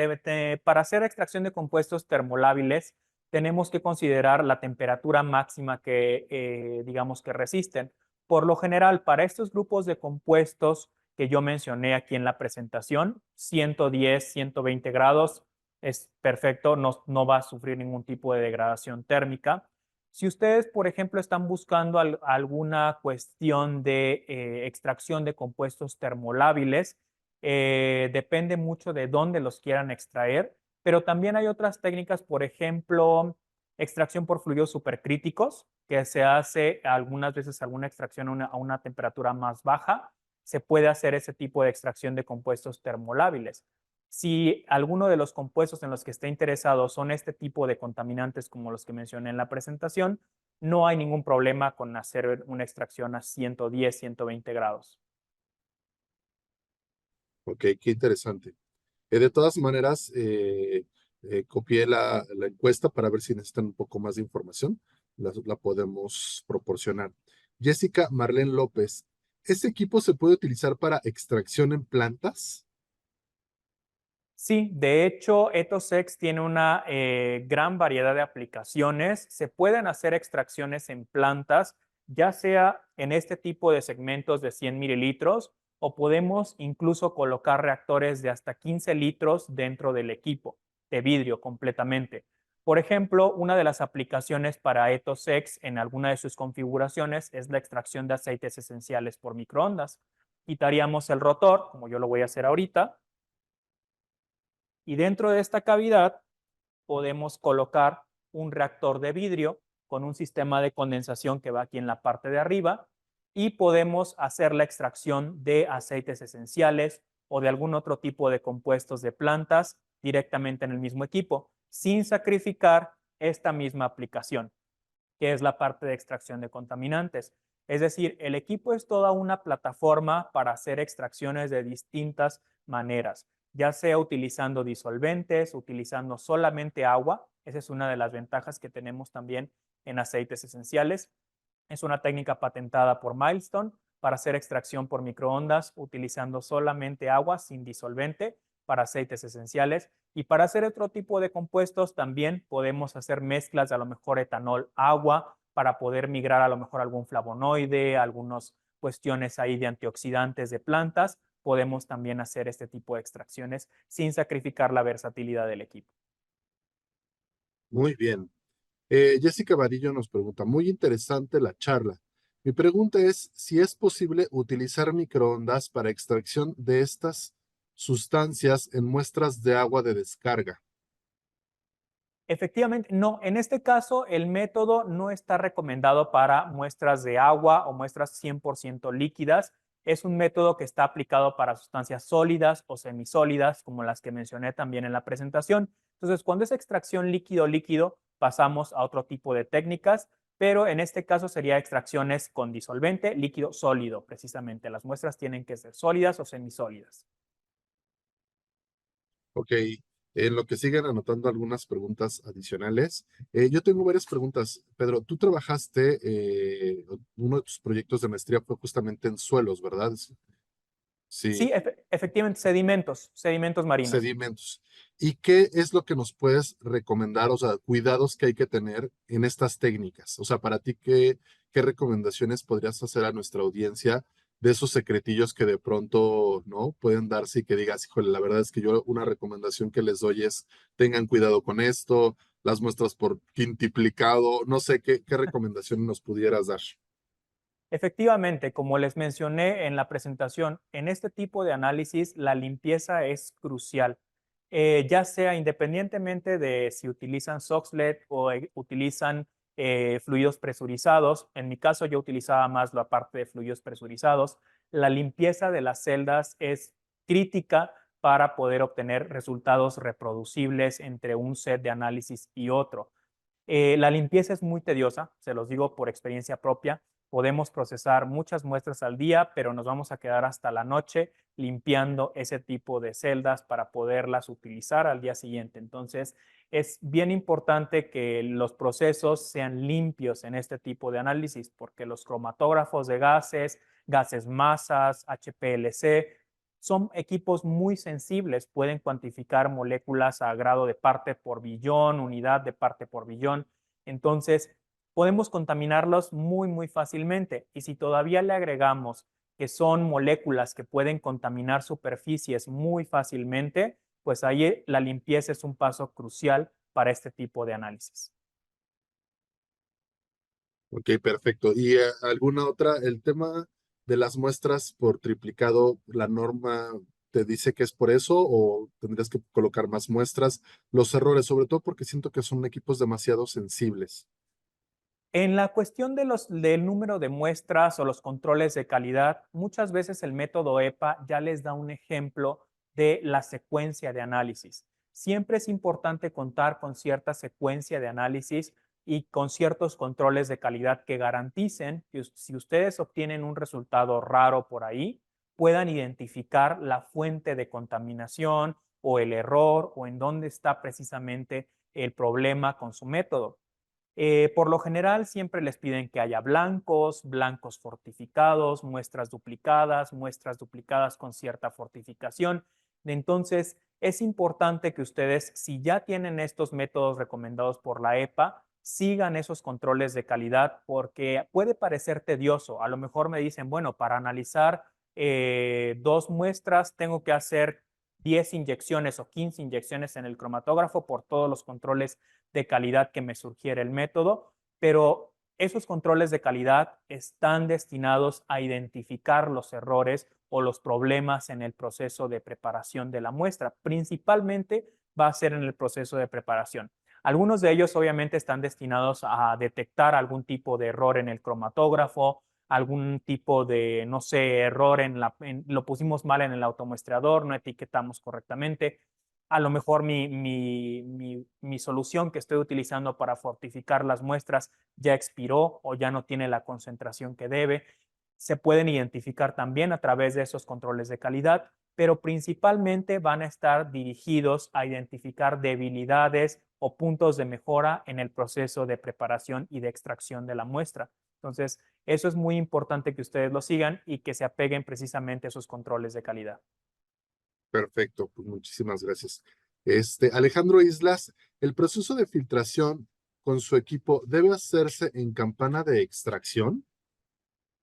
S1: Para hacer extracción de compuestos termolábiles, tenemos que considerar la temperatura máxima que, digamos, que resisten. Por lo general, para estos grupos de compuestos que yo mencioné aquí en la presentación, 110, 120 grados es perfecto, no va a sufrir ningún tipo de degradación térmica. Si ustedes, por ejemplo, están buscando alguna cuestión de extracción de compuestos termolábiles, depende mucho de dónde los quieran extraer, pero también hay otras técnicas, por ejemplo, extracción por fluidos supercríticos, que se hace algunas veces alguna extracción a una temperatura más baja. Se puede hacer ese tipo de extracción de compuestos termolábiles. Si alguno de los compuestos en los que esté interesado son este tipo de contaminantes como los que mencioné en la presentación, no hay ningún problema con hacer una extracción a 110, 120 grados.
S2: Ok, qué interesante. De todas maneras, copié la encuesta para ver si necesitan un poco más de información. La podemos proporcionar. Jessica Marlene López. ¿Este equipo se puede utilizar para extracción en plantas?
S1: Sí, de hecho, Ethosex tiene una gran variedad de aplicaciones. Se pueden hacer extracciones en plantas, ya sea en este tipo de segmentos de 100 mililitros o podemos incluso colocar reactores de hasta 15 litros dentro del equipo, de vidrio completamente. Por ejemplo, una de las aplicaciones para Ethosex en alguna de sus configuraciones es la extracción de aceites esenciales por microondas. Quitaríamos el rotor, como yo lo voy a hacer ahorita, y dentro de esta cavidad podemos colocar un reactor de vidrio con un sistema de condensación que va aquí en la parte de arriba y podemos hacer la extracción de aceites esenciales o de algún otro tipo de compuestos de plantas directamente en el mismo equipo, sin sacrificar esta misma aplicación, que es la parte de extracción de contaminantes. Es decir, el equipo es toda una plataforma para hacer extracciones de distintas maneras, ya sea utilizando disolventes, utilizando solamente agua. Esa es una de las ventajas que tenemos también en aceites esenciales. Es una técnica patentada por Milestone para hacer extracción por microondas utilizando solamente agua sin disolvente para aceites esenciales. Y para hacer otro tipo de compuestos también podemos hacer mezclas de a lo mejor etanol-agua para poder migrar a lo mejor algún flavonoide, algunas cuestiones ahí de antioxidantes de plantas. Podemos también hacer este tipo de extracciones sin sacrificar la versatilidad del equipo.
S2: Muy bien. Jessica Varillo nos pregunta, muy interesante la charla. Mi pregunta es si es posible utilizar microondas para extracción de estas sustancias en muestras de agua de descarga.
S1: Efectivamente, no. En este caso, el método no está recomendado para muestras de agua o muestras 100% líquidas. Es un método que está aplicado para sustancias sólidas o semisólidas, como las que mencioné también en la presentación. Entonces, cuando es extracción líquido-líquido, pasamos a otro tipo de técnicas, pero en este caso sería extracciones con disolvente, líquido, sólido, precisamente. Las muestras tienen que ser sólidas o semisólidas.
S2: Ok, en lo que siguen anotando algunas preguntas adicionales. Yo tengo varias preguntas. Pedro, tú trabajaste, uno de tus proyectos de maestría fue justamente en suelos, ¿verdad? Sí,
S1: Sí, efectivamente, sedimentos marinos.
S2: sedimentos. ¿Y qué es lo que nos puedes recomendar? O sea, cuidados que hay que tener en estas técnicas. O sea, para ti, ¿qué recomendaciones podrías hacer a nuestra audiencia de esos secretillos que de pronto, ¿no? Pueden darse y que digas, híjole, la verdad es que yo una recomendación que les doy es tengan cuidado con esto, las muestras por quintuplicado, no sé, ¿qué recomendación nos pudieras dar?
S1: Efectivamente, como les mencioné en la presentación, en este tipo de análisis la limpieza es crucial, ya sea independientemente de si utilizan Soxhlet o utilizan fluidos presurizados. En mi caso yo utilizaba más la parte de fluidos presurizados. La limpieza de las celdas es crítica para poder obtener resultados reproducibles entre un set de análisis y otro. La limpieza es muy tediosa, se los digo por experiencia propia. Podemos procesar muchas muestras al día, pero nos vamos a quedar hasta la noche limpiando ese tipo de celdas para poderlas utilizar al día siguiente. Entonces, es bien importante que los procesos sean limpios en este tipo de análisis, porque los cromatógrafos de gases, gases masas, HPLC, son equipos muy sensibles, pueden cuantificar moléculas a grado de parte por billón, unidad de parte por billón. Entonces, podemos contaminarlos muy fácilmente. Y si todavía le agregamos que son moléculas que pueden contaminar superficies muy fácilmente, pues ahí la limpieza es un paso crucial para este tipo de análisis.
S2: Ok, perfecto. ¿Y alguna otra? El tema de las muestras por triplicado, ¿la norma te dice que es por eso o tendrías que colocar más muestras? Los errores, sobre todo porque siento que son equipos demasiado sensibles.
S1: En la cuestión del número de muestras o los controles de calidad, muchas veces el método EPA ya les da un ejemplo de la secuencia de análisis. Siempre es importante contar con cierta secuencia de análisis y con ciertos controles de calidad que garanticen que si ustedes obtienen un resultado raro por ahí, puedan identificar la fuente de contaminación o el error o en dónde está precisamente el problema con su método. Por lo general, siempre les piden que haya blancos, blancos fortificados, muestras duplicadas con cierta fortificación. Entonces, es importante que ustedes, si ya tienen estos métodos recomendados por la EPA, sigan esos controles de calidad porque puede parecer tedioso. A lo mejor me dicen, bueno, para analizar 2 muestras tengo que hacer 10 inyecciones o 15 inyecciones en el cromatógrafo por todos los controles de calidad que me surgiera el método, pero esos controles de calidad están destinados a identificar los errores o los problemas en el proceso de preparación de la muestra. Principalmente va a ser en el proceso de preparación. Algunos de ellos obviamente están destinados a detectar algún tipo de error en el cromatógrafo, algún tipo de, no sé, error lo pusimos mal en el automuestreador, no etiquetamos correctamente. A lo mejor mi solución que estoy utilizando para fortificar las muestras ya expiró o ya no tiene la concentración que debe. Se pueden identificar también a través de esos controles de calidad, pero principalmente van a estar dirigidos a identificar debilidades o puntos de mejora en el proceso de preparación y de extracción de la muestra. Entonces, eso es muy importante que ustedes lo sigan y que se apeguen precisamente a esos controles de calidad.
S2: Perfecto, pues muchísimas gracias. Alejandro Islas, ¿el proceso de filtración con su equipo debe hacerse en campana de extracción?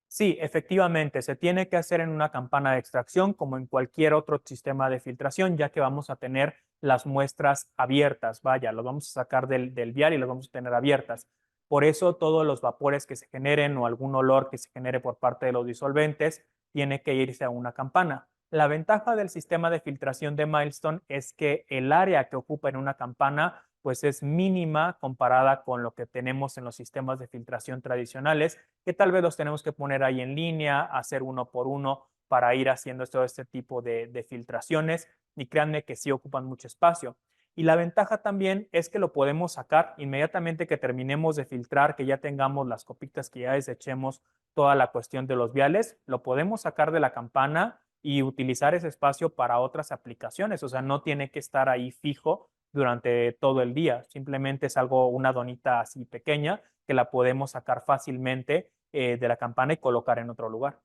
S1: Sí, efectivamente, se tiene que hacer en una campana de extracción como en cualquier otro sistema de filtración, ya que vamos a tener las muestras abiertas. Vaya, lo vamos a sacar del vial y las vamos a tener abiertas. Por eso todos los vapores que se generen o algún olor que se genere por parte de los disolventes tiene que irse a una campana. La ventaja del sistema de filtración de Milestone es que el área que ocupa en una campana pues es mínima comparada con lo que tenemos en los sistemas de filtración tradicionales, que tal vez los tenemos que poner ahí en línea, hacer uno por uno para ir haciendo todo este tipo de filtraciones y créanme que sí ocupan mucho espacio. Y la ventaja también es que lo podemos sacar inmediatamente que terminemos de filtrar, que ya tengamos las copitas, que ya desechemos toda la cuestión de los viales, lo podemos sacar de la campana y utilizar ese espacio para otras aplicaciones. O sea, no tiene que estar ahí fijo durante todo el día. Simplemente es algo, una donita así pequeña que la podemos sacar fácilmente de la campana y colocar en otro lugar.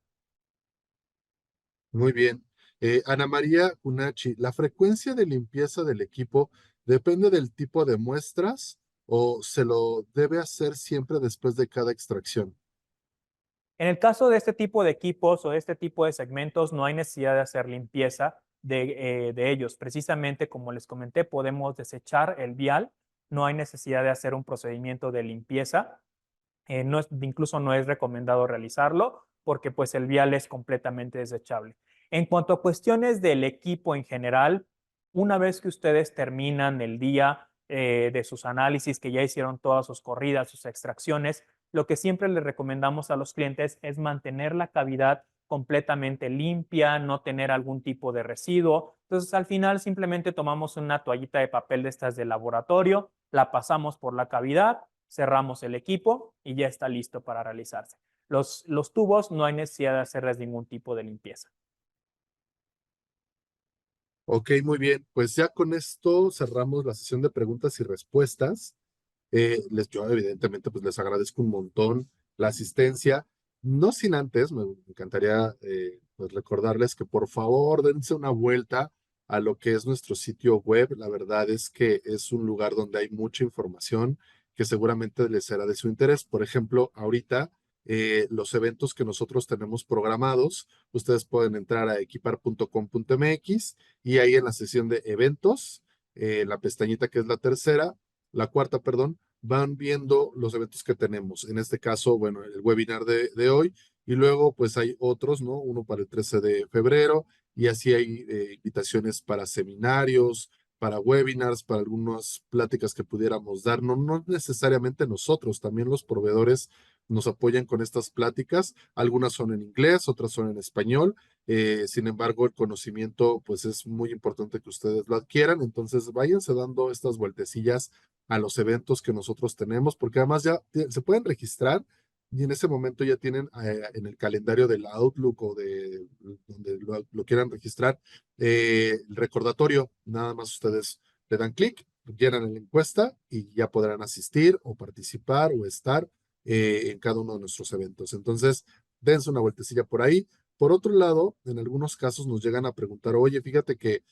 S2: Muy bien. Ana María Cunachi, ¿la frecuencia de limpieza del equipo depende del tipo de muestras o se lo debe hacer siempre después de cada extracción?
S1: En el caso de este tipo de equipos o de este tipo de segmentos, no hay necesidad de hacer limpieza de ellos. Precisamente, como les comenté, podemos desechar el vial. No hay necesidad de hacer un procedimiento de limpieza. Incluso no es recomendado realizarlo porque pues el vial es completamente desechable. En cuanto a cuestiones del equipo en general, una vez que ustedes terminan el día de sus análisis, que ya hicieron todas sus corridas, sus extracciones, lo que siempre les recomendamos a los clientes es mantener la cavidad completamente limpia, no tener algún tipo de residuo. Entonces, al final simplemente tomamos una toallita de papel de estas de laboratorio, la pasamos por la cavidad, cerramos el equipo y ya está listo para realizarse. Los tubos no hay necesidad de hacerles ningún tipo de limpieza.
S2: Ok, muy bien. Pues ya con esto cerramos la sesión de preguntas y respuestas. Yo evidentemente pues les agradezco un montón la asistencia. No sin antes, me encantaría pues recordarles que por favor dense una vuelta a lo que es nuestro sitio web. La verdad es que es un lugar donde hay mucha información que seguramente les será de su interés. Por ejemplo, ahorita los eventos que nosotros tenemos programados, ustedes pueden entrar a equipar.com.mx y ahí en la sesión de eventos, la pestañita que es la cuarta, perdón, van viendo los eventos que tenemos. En este caso, bueno, el webinar de hoy y luego pues hay otros, ¿no? Uno para el 13 de febrero y así hay invitaciones para seminarios, para webinars, para algunas pláticas que pudiéramos dar. No, no necesariamente nosotros, también los proveedores nos apoyan con estas pláticas. Algunas son en inglés, otras son en español. Sin embargo, el conocimiento, pues es muy importante que ustedes lo adquieran. Entonces, váyanse dando estas vueltecillas a los eventos que nosotros tenemos, porque además ya se pueden registrar y en ese momento ya tienen en el calendario del Outlook o de donde lo quieran registrar el recordatorio. Nada más ustedes le dan clic, llenan la encuesta y ya podrán asistir o participar o estar en cada uno de nuestros eventos. Entonces, dense una vueltecilla por ahí. Por otro lado, en algunos casos nos llegan a preguntar, oye, fíjate que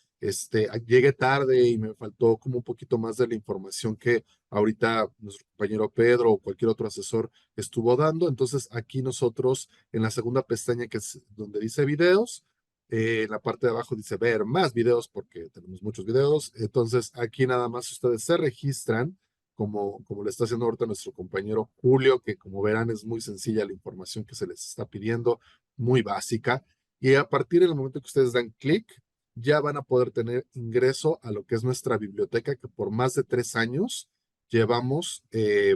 S2: llegué tarde y me faltó como un poquito más de la información que ahorita nuestro compañero Pedro o cualquier otro asesor estuvo dando. Entonces, aquí nosotros en la segunda pestaña que es donde dice videos, en la parte de abajo dice ver más videos porque tenemos muchos videos. Entonces, aquí nada más ustedes se registran como le está haciendo ahorita nuestro compañero Julio, que como verán es muy sencilla la información que se les está pidiendo, muy básica. Y a partir del momento que ustedes dan clic, ya van a poder tener ingreso a lo que es nuestra biblioteca, que por más de 3 años llevamos,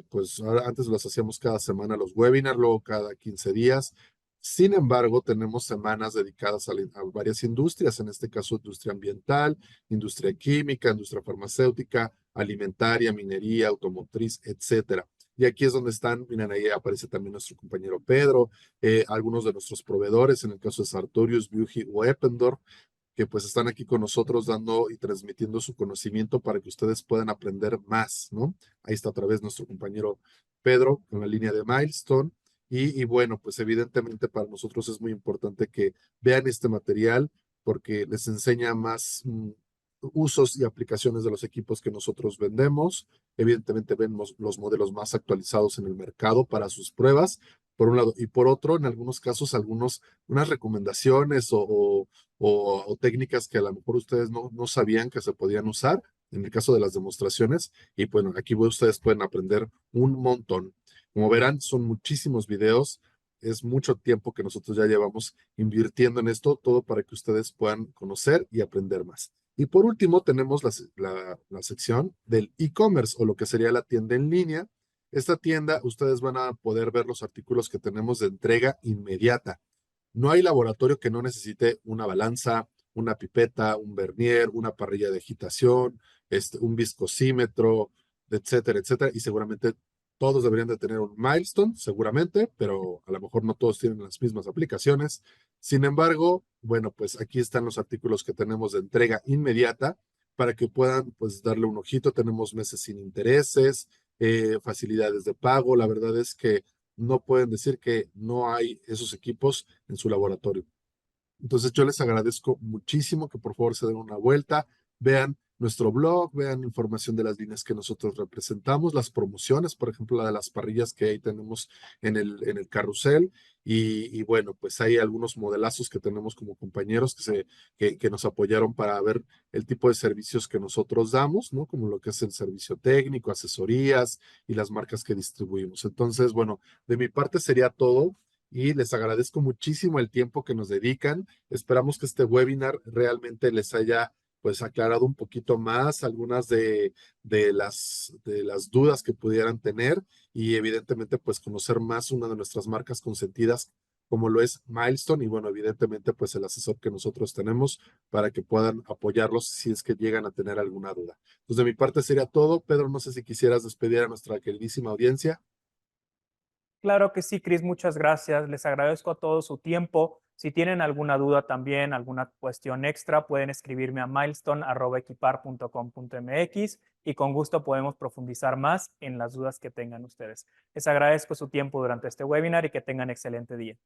S2: pues ahora, antes los hacíamos cada semana los webinars, luego cada 15 días. Sin embargo, tenemos semanas dedicadas a varias industrias, en este caso industria ambiental, industria química, industria farmacéutica, alimentaria, minería, automotriz, etcétera. Y aquí es donde están, miren, ahí aparece también nuestro compañero Pedro, algunos de nuestros proveedores, en el caso de Sartorius, Buji o Eppendorf, que pues están aquí con nosotros dando y transmitiendo su conocimiento para que ustedes puedan aprender más, ¿no? Ahí está otra vez nuestro compañero Pedro con la línea de Milestone. Y bueno, pues evidentemente para nosotros es muy importante que vean este material porque les enseña más usos y aplicaciones de los equipos que nosotros vendemos. Evidentemente vemos los modelos más actualizados en el mercado para sus pruebas, por un lado, y por otro, en algunos casos, unas recomendaciones o técnicas que a lo mejor ustedes no sabían que se podían usar en el caso de las demostraciones. Y bueno, aquí ustedes pueden aprender un montón. Como verán, son muchísimos videos. Es mucho tiempo que nosotros ya llevamos invirtiendo en esto, todo para que ustedes puedan conocer y aprender más. Y por último, tenemos la sección del e-commerce o lo que sería la tienda en línea. Esta tienda, ustedes van a poder ver los artículos que tenemos de entrega inmediata. No hay laboratorio que no necesite una balanza, una pipeta, un vernier, una parrilla de agitación, un viscosímetro, etcétera, etcétera. Y seguramente todos deberían de tener un milestone, seguramente, pero a lo mejor no todos tienen las mismas aplicaciones. Sin embargo, bueno, pues aquí están los artículos que tenemos de entrega inmediata para que puedan pues darle un ojito. Tenemos meses sin intereses, facilidades de pago. La verdad es que no pueden decir que no hay esos equipos en su laboratorio. Entonces yo les agradezco muchísimo que por favor se den una vuelta, vean nuestro blog, vean información de las líneas que nosotros representamos, las promociones, por ejemplo, la de las parrillas que ahí tenemos en el carrusel. Y bueno, pues hay algunos modelazos que tenemos como compañeros que nos apoyaron para ver el tipo de servicios que nosotros damos, ¿no? Como lo que es el servicio técnico, asesorías y las marcas que distribuimos. Entonces, bueno, de mi parte sería todo y les agradezco muchísimo el tiempo que nos dedican. Esperamos que este webinar realmente les haya pues aclarado un poquito más algunas de las dudas que pudieran tener y evidentemente pues conocer más una de nuestras marcas consentidas como lo es Milestone y bueno, evidentemente pues el asesor que nosotros tenemos para que puedan apoyarlos si es que llegan a tener alguna duda. Pues de mi parte sería todo. Pedro, no sé si quisieras despedir a nuestra queridísima audiencia.
S1: Claro que sí, Cris, muchas gracias. Les agradezco a todos su tiempo. Si tienen alguna duda también, alguna cuestión extra, pueden escribirme a milestone@equipar.com.mx y con gusto podemos profundizar más en las dudas que tengan ustedes. Les agradezco su tiempo durante este webinar y que tengan excelente día.